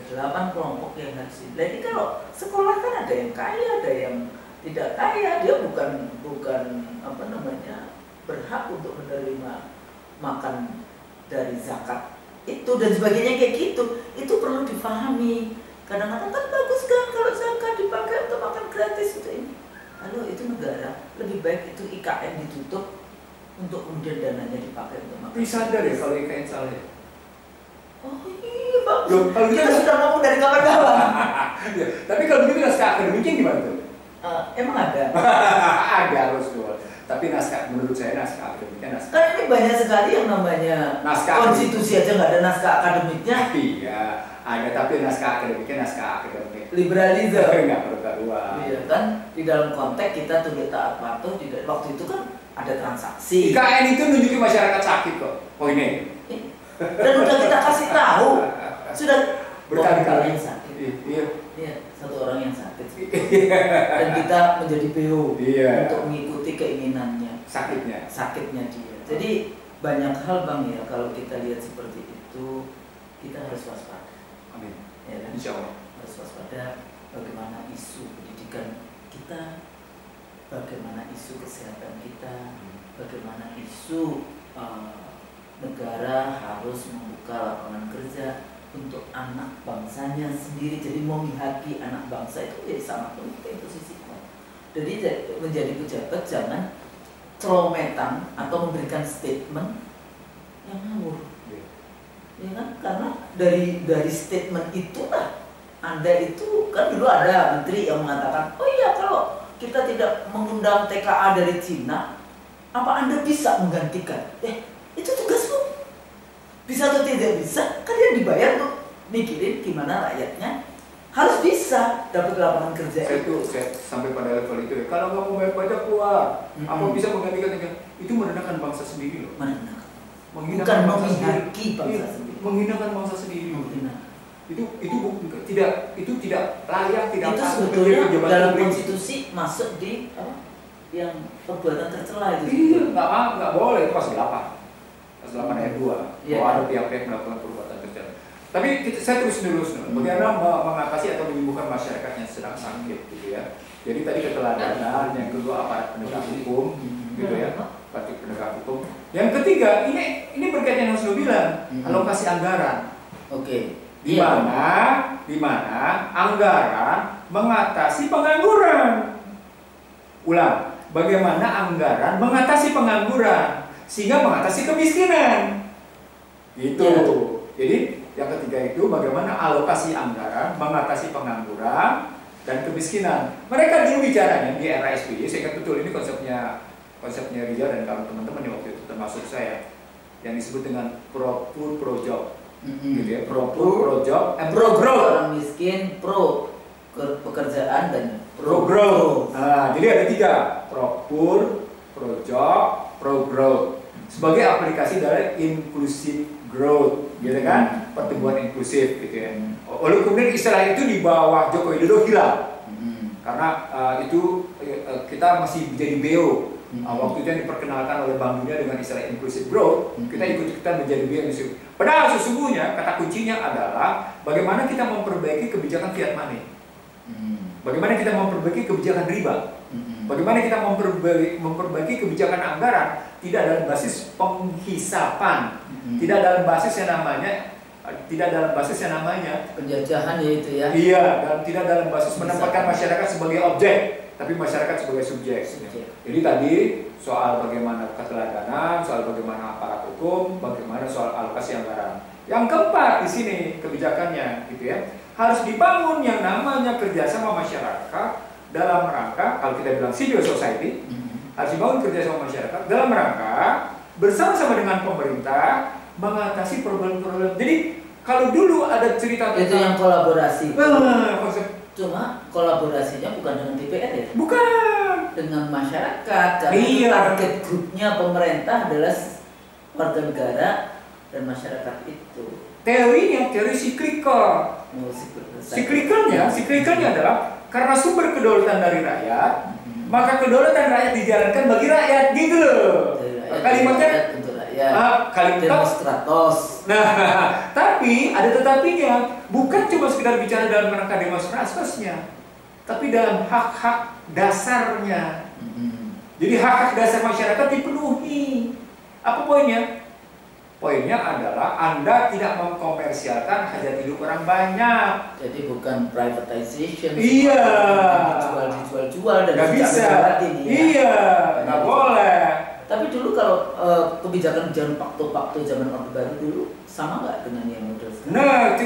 8 kelompok yang harus. Jadi kalau sekolah kan ada yang kaya, ada yang tidak kaya, dia bukan berhak untuk menerima makan dari zakat itu dan sebagainya kayak gitu. Itu perlu difahami. Kadang-kadang kan bagus kan kalau zakat dipakai untuk makan gratis itu ini. Lalu itu negara lebih baik itu IKN ditutup untuk kemudian dananya dipakai untuk makan. Bisa sadar ya kalau IKN salah ya? Oh iya Bang, Loh, kalau kita gitu- sudah ngomong dari kapan-kapan. Ya, tapi kalau begitu naskah akademiknya gimana tuh? Emang ada? Ada harus dua. Tapi naskah, menurut saya naskah akademiknya naskah. Kan ini banyak sekali yang namanya Naskah konstitusi aja nggak ada naskah akademiknya. Iya, ada tapi naskah akademiknya naskah akademik. Liberalisme. Nggak perlu. Iya kan, di dalam konteks kita tunduk taat patuh. Waktu itu kan ada transaksi. IKN itu nunjukin masyarakat sakit kok. Oh ini. Dan udah kita kasih tahu, sudah Berkali-kali. yang sakit. Iya. Iya, satu orang yang sakit. Dan kita menjadi PO Iya. untuk mengikuti keinginannya, Sakitnya. dia. Jadi banyak hal Bang ya, kalau kita lihat seperti itu, kita harus waspada. Amin. Ya kan? Insya Allah. Harus waspada bagaimana isu pendidikan kita, bagaimana isu kesehatan kita, bagaimana isu negara harus membuka lapangan kerja untuk anak bangsanya sendiri. Jadi memihaki anak bangsa itu jadi sangat penting posisinya. Jadi menjadi pejabat jangan celometan atau memberikan statement yang ngawur. Ya kan? Karena dari statement itulah Anda itu kan dulu ada menteri yang mengatakan, oh iya kalau kita tidak mengundang TKA dari Cina, apa Anda bisa menggantikan? Itu tugasmu. Bisa atau tidak bisa, kan yang dibayar untuk mikirin gimana rakyatnya harus bisa dapat lapangan kerja. Saya sampai pada level itu ya. Kalau nggak mau bayar pajak keluar, apa bisa menggantikan itu merendahkan bangsa sendiri loh. Menghinakan. Menghinakan Bukan bangsa memihaki sendiri. bangsa Iya, sendiri. menghinakan bangsa sendiri. Menghina. Itu tidak layak, tidak Itu patut sebetulnya menjadi pejabat dalam publik. konstitusi masuk di apa? Yang perbuatan tercela itu. Iya, nggak boleh itu pasal 8. Pasal 8 ayat 2. Iya. Bahwa ada pihak-pihak melakukan perbuatan tercela. Tapi saya terus menerus bagaimana mengatasi atau menyembuhkan masyarakat yang sedang sakit gitu ya. Jadi tadi keteladanan, yang kedua aparat penegak hukum gitu ya. Aparat penegak hukum. Yang ketiga, ini berkaitan yang harus lo bilang, alokasi anggaran. Oke. Di mana anggaran mengatasi pengangguran. Ulang, bagaimana anggaran mengatasi pengangguran sehingga mengatasi kemiskinan. Gitu. Ya. Jadi yang ketiga itu bagaimana alokasi anggaran mengatasi pengangguran dan kemiskinan. Mereka dulu bicaranya di era SBY, saya ingat betul ini konsepnya Rizal dan kawan teman-teman waktu itu termasuk saya, yang disebut dengan pro job. Gitu ya, pro job, Pro orang miskin, pro pekerjaan dan pro growth. Nah, jadi ada 3, pro job, pro growth. Sebagai aplikasi dari inclusive growth, gitu kan, pertumbuhan inklusif, gitu ya. Oleh kemudian istilah itu di bawah Joko Widodo hilang, karena itu kita masih menjadi BO. Waktu itu yang diperkenalkan oleh Bank Dunia dengan istilah inclusive growth, kita ikut-ikutan menjadi BO. Padahal sesungguhnya kata kuncinya adalah bagaimana kita memperbaiki kebijakan fiat money, bagaimana kita memperbaiki kebijakan riba, bagaimana kita memperbaiki kebijakan anggaran tidak dalam basis penghisapan, tidak dalam basis yang namanya penjajahan ya itu ya. Iya, dan tidak dalam basis menempatkan masyarakat sebagai objek, tapi masyarakat sebagai subjek. Jadi tadi soal bagaimana keteladanan, soal bagaimana aparat hukum, bagaimana soal alokasi anggaran. Yang keempat di sini kebijakannya, gitu ya, harus dibangun yang namanya kerjasama masyarakat dalam rangka, kalau kita bilang civil society, harus dibangun kerjasama masyarakat dalam rangka bersama-sama dengan pemerintah mengatasi problem-problem. Jadi kalau dulu ada cerita itu yang kolaborasi. konsep Cuma kolaborasinya bukan dengan DPR ya, bukan dengan masyarakat. Karena Iya. target grupnya pemerintah adalah warga negara dan masyarakat itu. teorinya, teori siklikal. Siklikalnya adalah karena sumber kedaulatan dari rakyat, maka kedaulatan rakyat dijalankan bagi rakyat, gitu loh. Kalimatnya untuk rakyat. kalimat. Demonstratos. Nah, tapi ada tetapinya, bukan cuma sekedar bicara dalam rangka demonstrasinya, tapi dalam hak-hak dasarnya. Jadi hak-hak dasar masyarakat dipenuhi. Apa poinnya? Poinnya adalah Anda tidak mengkomersialkan hajat hidup orang banyak. Jadi bukan privatization. Iya. Dijual dan Nggak bisa. ya. Iya, nggak boleh. Tapi dulu kalau kebijakan zaman Pakto zaman Orde Baru dulu sama nggak dengan yang model sekarang? Nah,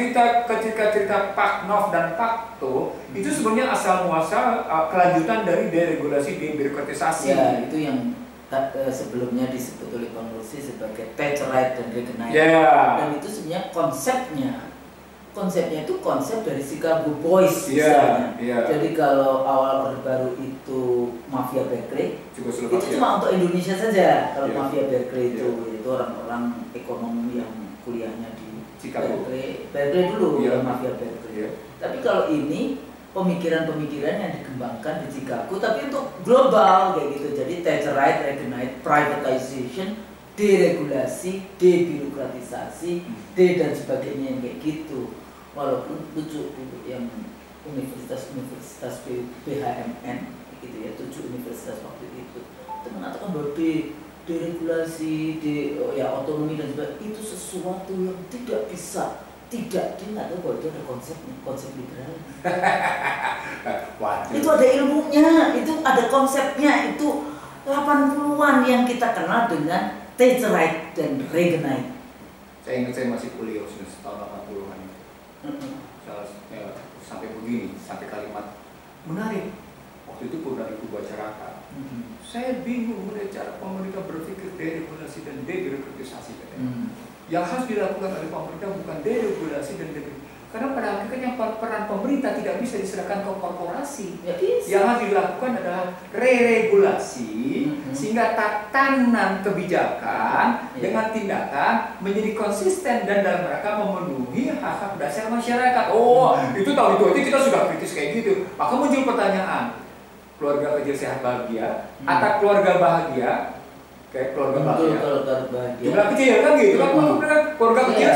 ketika cerita Pak Nov dan Pakto itu sebenarnya asal muasal kelanjutan dari deregulasi, debirokratisasi. Ya, itu yang sebelumnya disebut oleh Bang Rosi sebagai Thatcherite dan Reaganite. Dan itu sebenarnya konsepnya itu konsep dari Chicago Boys misalnya. Jadi kalau awal Orde Baru itu mafia Berkeley, itu cuma untuk Indonesia saja. Kalau mafia Berkeley itu orang-orang ekonomi yang kuliahnya di Chicago. Berkeley dulu ya mafia Berkeley. Tapi kalau ini pemikiran-pemikiran yang dikembangkan di Chicago tapi untuk global kayak gitu. Jadi Thatcherite, Reaganite, privatization, deregulasi, debirokratisasi, dan sebagainya yang kayak gitu. Walaupun lucu dulu yang universitas BHMN gitu ya, 7 universitas waktu itu mengatakan bahwa deregulasi, otonomi dan sebagainya itu sesuatu yang tidak bisa, dia nggak tahu bahwa itu ada konsep liberal. Itu ada ilmunya, itu ada konsepnya, itu 80-an yang kita kenal dengan Thatcherite dan Reaganite. Saya ingat saya masih kuliah tahun 80-an. Sampai begini, sampai kalimat menarik. Waktu itu pernah Ibu bicarakan. Saya bingung melihat cara pemerintah berpikir deregulasi dan debirokratisasi. Yang harus dilakukan oleh pemerintah bukan deregulasi dan debirokratisasi. Karena pada akhirnya peran pemerintah tidak bisa diserahkan ke korporasi. Yang harus dilakukan adalah re-regulasi sehingga tatanan kebijakan dengan tindakan menjadi konsisten dan dalam rangka memenuhi hak-hak dasar masyarakat. Itu tahun itu kita sudah kritis kayak gitu. Maka muncul pertanyaan, keluarga kecil sehat bahagia atau keluarga bahagia? Kayak keluarga bahagia. Jumlah kecil kan gitu kan? Keluarga kecil.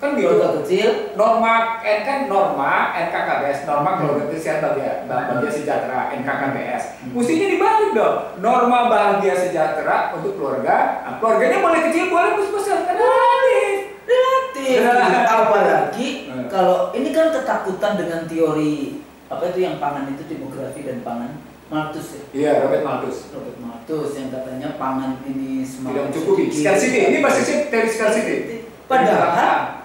Kan gitu. Keluarga kecil, norma NKKBS, norma keluarga kecil bahagia sejahtera NKKBS. Mestinya dibalik dong. Norma bahagia sejahtera untuk keluarga, keluarganya boleh kecil, boleh besar, kan relatif. Apalagi kalau ini kan ketakutan dengan teori apa itu yang pangan itu demografi dan pangan. Malthus ya? Iya, Robert Malthus yang katanya pangan ini tidak mencukupi. Scarcity, ini basisnya teori scarcity. Padahal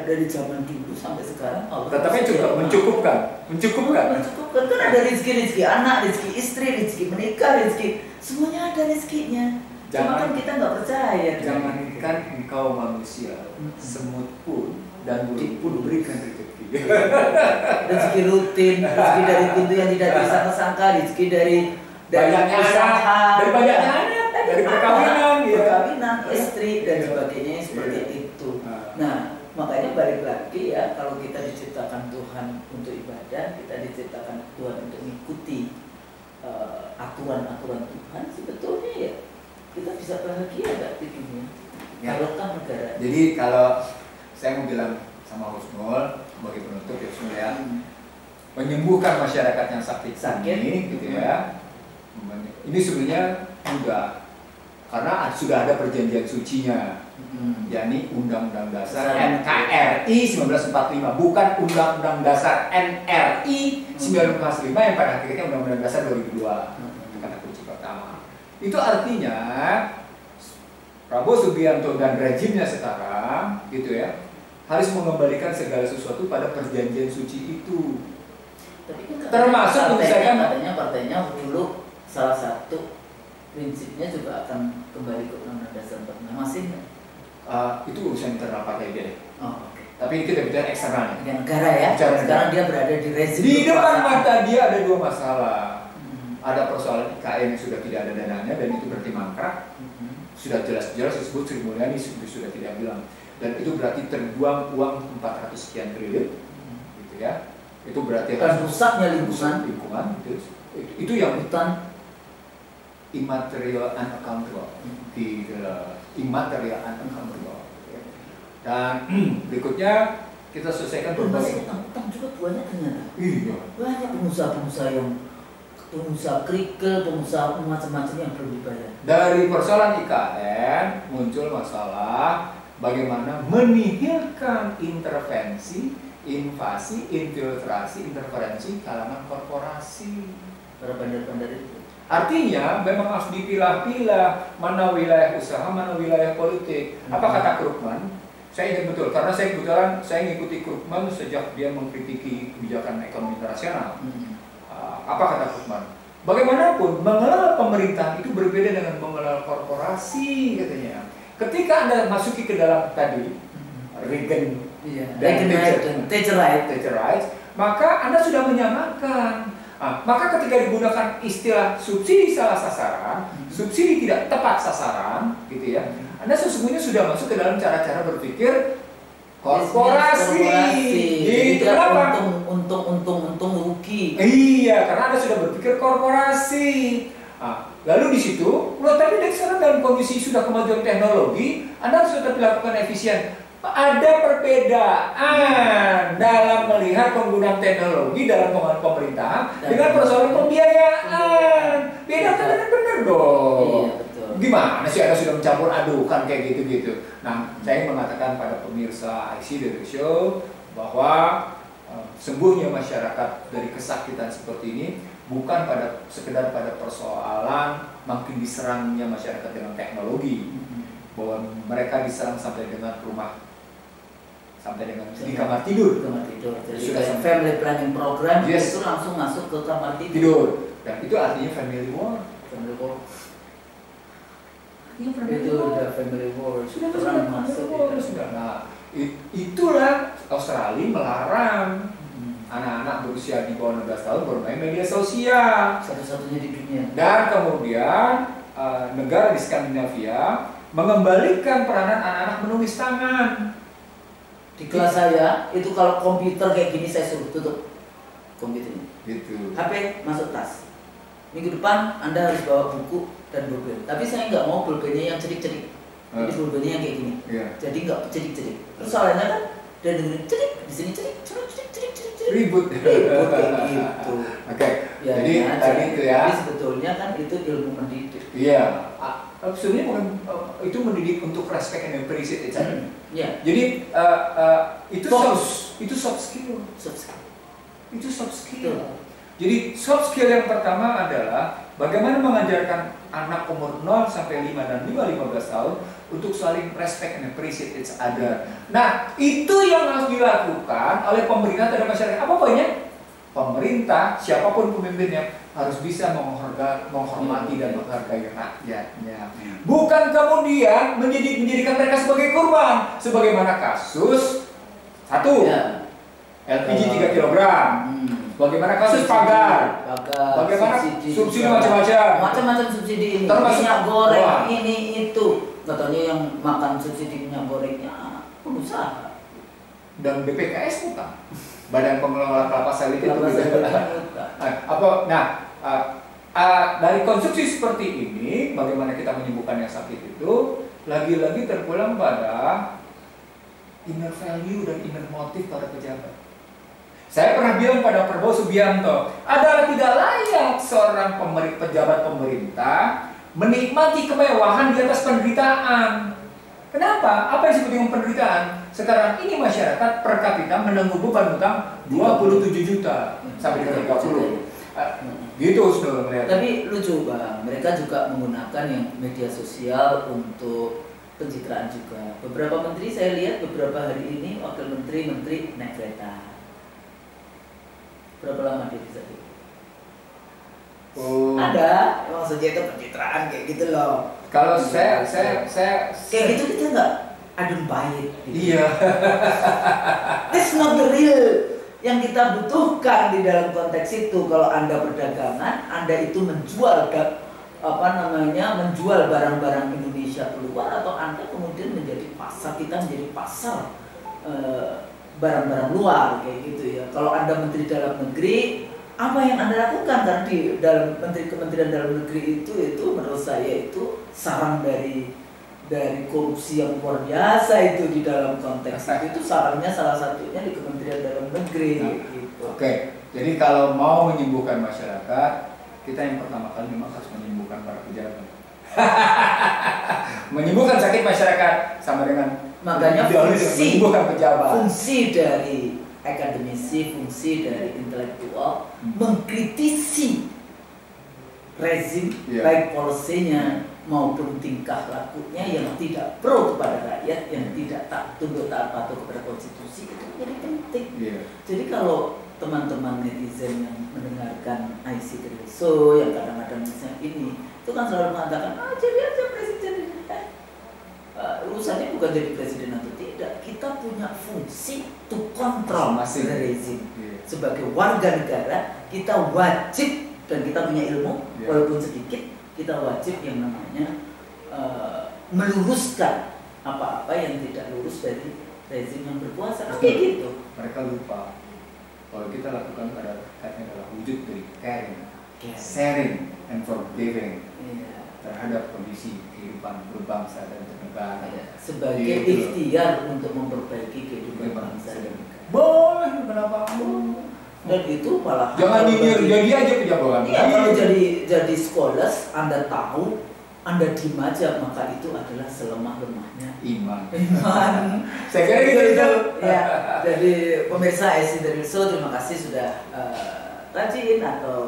dari zaman dulu sampai sekarang tetapnya juga mencukupkan kan ada rezeki anak, rezeki istri, rezeki menikah, rezeki semuanya ada rezekinya. Cuma kan kita nggak percaya. Jangankan engkau manusia, semut pun dan burung pun berikan rezeki. Rezeki rutin, rezeki dari pintu yang tidak disangka-sangka, rezeki dari usaha, dari banyaknya anak, dari perkawinan, istri dan sebagainya seperti itu. Nah, makanya balik lagi ya, kalau kita diciptakan Tuhan untuk ibadah, kita diciptakan Tuhan untuk mengikuti aturan-aturan Tuhan, sebetulnya ya kita bisa bahagia nggak di dunia? Kalau kan negara. Jadi kalau saya mau bilang sama Husnul sebagai penutup ya Husnul ya, menyembuhkan masyarakat yang sakit ini, gitu ya. Ini sebenarnya mudah karena sudah ada perjanjian sucinya. yakni Undang-Undang Dasar NKRI 1945, bukan Undang-Undang Dasar NRI 1945 yang pada akhirnya Undang-Undang Dasar 2002. Kata kunci pertama. Itu artinya Prabowo Subianto dan rejimnya sekarang, gitu ya, harus mengembalikan segala sesuatu pada perjanjian suci itu. Tapi kan termasuk katanya partainya dulu salah satu prinsipnya juga akan kembali ke Undang-Undang Dasar 45, masih nggak? Itu urusan internal partai dia deh. Oh, okay. Tapi kita bicara eksternal ya. Negara ya. Sekarang dia berada di rezim. Di depan mata dia ada dua masalah. Ada persoalan IKN yang sudah tidak ada dananya dan itu berarti mangkrak. Sudah jelas-jelas disebut Sri Mulyani sudah tidak bilang. Dan itu berarti terbuang uang 400 sekian triliun, gitu ya. Itu berarti harus rusaknya lingkungan. Itu yang hutan immaterial unaccountable, di immaterial unaccountable. Dan berikutnya kita selesaikan berbagai utang juga banyak ternyata. Iya. Banyak pengusaha-pengusaha yang pengusaha kerikil, pengusaha macam-macam yang belum dibayar. Dari persoalan IKN muncul masalah bagaimana menihilkan intervensi, invasi, infiltrasi, interferensi kalangan korporasi. Para bandar-bandar itu. Artinya memang harus dipilah-pilah mana wilayah usaha, mana wilayah politik. Apa kata Krugman? Saya ingat betul karena saya kebetulan saya mengikuti Krugman sejak dia mengkritiki kebijakan ekonomi internasional. Apa kata Krugman? Bagaimanapun mengelola pemerintahan itu berbeda dengan mengelola korporasi katanya. Ketika Anda masuki ke dalam tadi Reagan dan Thatcherite, maka Anda sudah menyamakan. Maka ketika digunakan istilah subsidi salah sasaran, subsidi tidak tepat sasaran, gitu ya, Anda sesungguhnya sudah masuk ke dalam cara-cara berpikir korporasi. Gitu. Kenapa? Untung rugi. Iya, karena Anda sudah berpikir korporasi. Lalu di situ, tapi sekarang dalam kondisi sudah kemajuan teknologi, Anda harus tetap melakukan efisien. Ada perbedaan dalam melihat penggunaan teknologi dalam penggunaan pemerintahan dengan persoalan pembiayaan. Beda kan benar dong. Iya, betul. Gimana sih Anda sudah mencampur adukan kayak gitu-gitu. Nah, saya mengatakan pada pemirsa IC The Show bahwa sembuhnya masyarakat dari kesakitan seperti ini bukan sekedar pada persoalan makin diserangnya masyarakat dengan teknologi, bahwa mereka diserang sampai dengan di kamar tidur. Jadi sudah family planning program itu langsung masuk ke kamar tidur. Dan itu artinya family war. Itu udah family war. Sudah masuk. Nah, itulah Australia melarang anak-anak berusia di bawah 16 tahun bermain media sosial. Satu-satunya di dunia. Dan kemudian negara di Skandinavia mengembalikan peranan anak-anak menulis tangan. Di kelas saya itu kalau komputer kayak gini saya suruh tutup komputernya. Gitu. HP masuk tas. Minggu depan Anda harus bawa buku dan pulpen. Tapi saya nggak mau pulpennya yang cedik-cedik. Jadi pulpennya yang kayak gini. Jadi nggak cedik-cedik. Terus soalnya kan dan dengerin cedik di sini cedik. Ribut kayak gitu. Oke. Ya, jadi tadi itu ya. Tapi sebetulnya kan itu ilmu pendidik. Iya. Sebenarnya bukan itu mendidik untuk respect and appreciate each other. Yeah. Jadi itu soft skill. Itu soft skill. Jadi soft skill yang pertama adalah bagaimana mengajarkan anak umur 0 sampai 5 dan 15 tahun untuk saling respect and appreciate each other. Nah, itu yang harus dilakukan oleh pemerintah dan masyarakat. Apa poinnya? Pemerintah, siapapun pemimpinnya harus bisa menghormati dan menghargai rakyatnya. Bukan kemudian menjadikan mereka sebagai korban. Sebagaimana kasus satu, LPG 3 kg. Bagaimana kasus pagar? Bagaimana subsidi macam-macam subsidi ini. Termasuk minyak goreng ini itu. Katanya yang makan subsidi minyak gorengnya pengusaha. Dan BPKS bukan. Badan Pengelola Kelapa Sawit itu dari konsumsi seperti ini, bagaimana kita menyembuhkan yang sakit itu, lagi-lagi terpulang pada inner value dan inner motive para pejabat. Saya pernah bilang pada Prabowo Subianto, adalah tidak layak seorang pejabat pemerintah menikmati kemewahan di atas penderitaan. Kenapa? Apa yang disebut dengan penderitaan? Sekarang ini masyarakat per kapita menanggung beban utang 27 juta sampai dengan 30. Gitu sudah melihat. Tapi lucu Bang, mereka juga menggunakan yang media sosial untuk pencitraan juga. Beberapa menteri saya lihat beberapa hari ini wakil menteri naik kereta. Berapa lama dia bisa itu? Ada, maksudnya itu pencitraan kayak gitu loh. Kalau saya kayak gitu kita nggak adem pahit. Gitu. Iya. That's not the real yang kita butuhkan di dalam konteks itu. Kalau Anda perdagangan, Anda itu menjual menjual barang-barang Indonesia keluar, atau Anda kemudian menjadi pasar, kita menjadi pasar barang-barang luar kayak gitu ya. Kalau Anda menteri dalam negeri, apa yang Anda lakukan? Karena di dalam Kementerian Dalam Negeri itu menurut saya itu sarang dari korupsi yang luar biasa itu di dalam konteks itu sarangnya salah satunya di Kementerian Dalam Negeri. Gitu. Oke, jadi kalau mau menyembuhkan masyarakat, kita yang pertama kali memang harus menyembuhkan para pejabat. Menyembuhkan sakit masyarakat sama dengan makanya menyembuhkan pejabat. Fungsi dari akademisi, fungsi dari intelektual mengkritisi rezim, baik polisinya maupun tingkah lakunya yang tidak pro kepada rakyat, yang tidak tunduk taat patuh kepada konstitusi, itu menjadi penting. Jadi kalau teman-teman netizen yang mendengarkan IC Trilso yang kadang-kadang misalnya ini, itu kan selalu mengatakan, jadi aja presiden. Urusannya bukan jadi presiden atau tidak, kita punya fungsi to kontrol rezim. Sebagai warga negara, kita wajib, dan kita punya ilmu walaupun sedikit, kita wajib yang namanya meluruskan apa-apa yang tidak lurus dari rezim yang berkuasa. Kayak gitu. Mereka lupa kalau kita lakukan adalah wujud dari caring, sharing, and forgiving terhadap kondisi kehidupan berbangsa dan bernegara. Sebagai ikhtiar untuk memperbaiki kehidupan bangsa dan negara. Boleh, kenapa? Dan itu malah jangan nyinyir, jadi aja pejabat. Iya, kalau jadi scholars, Anda tahu, Anda diem aja, maka itu adalah selemah-lemahnya iman. Saya kira gitu. Ya, jadi pemirsa IC Trilso, terima kasih sudah rajin atau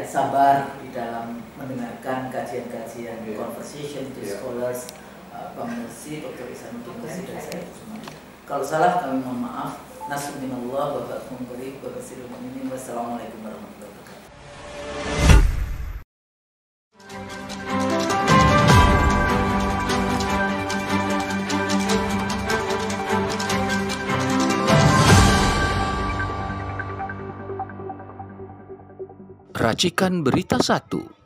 sabar di dalam mendengarkan kajian-kajian conversation to scholars Bang Mercy, Dr. Ihsanuddin Nursi, dan saya semua. Kalau salah kami mohon maaf. Nasrullah wa barakatuh. Wassalamualaikum warahmatullahi wabarakatuh. Racikan Berita 1.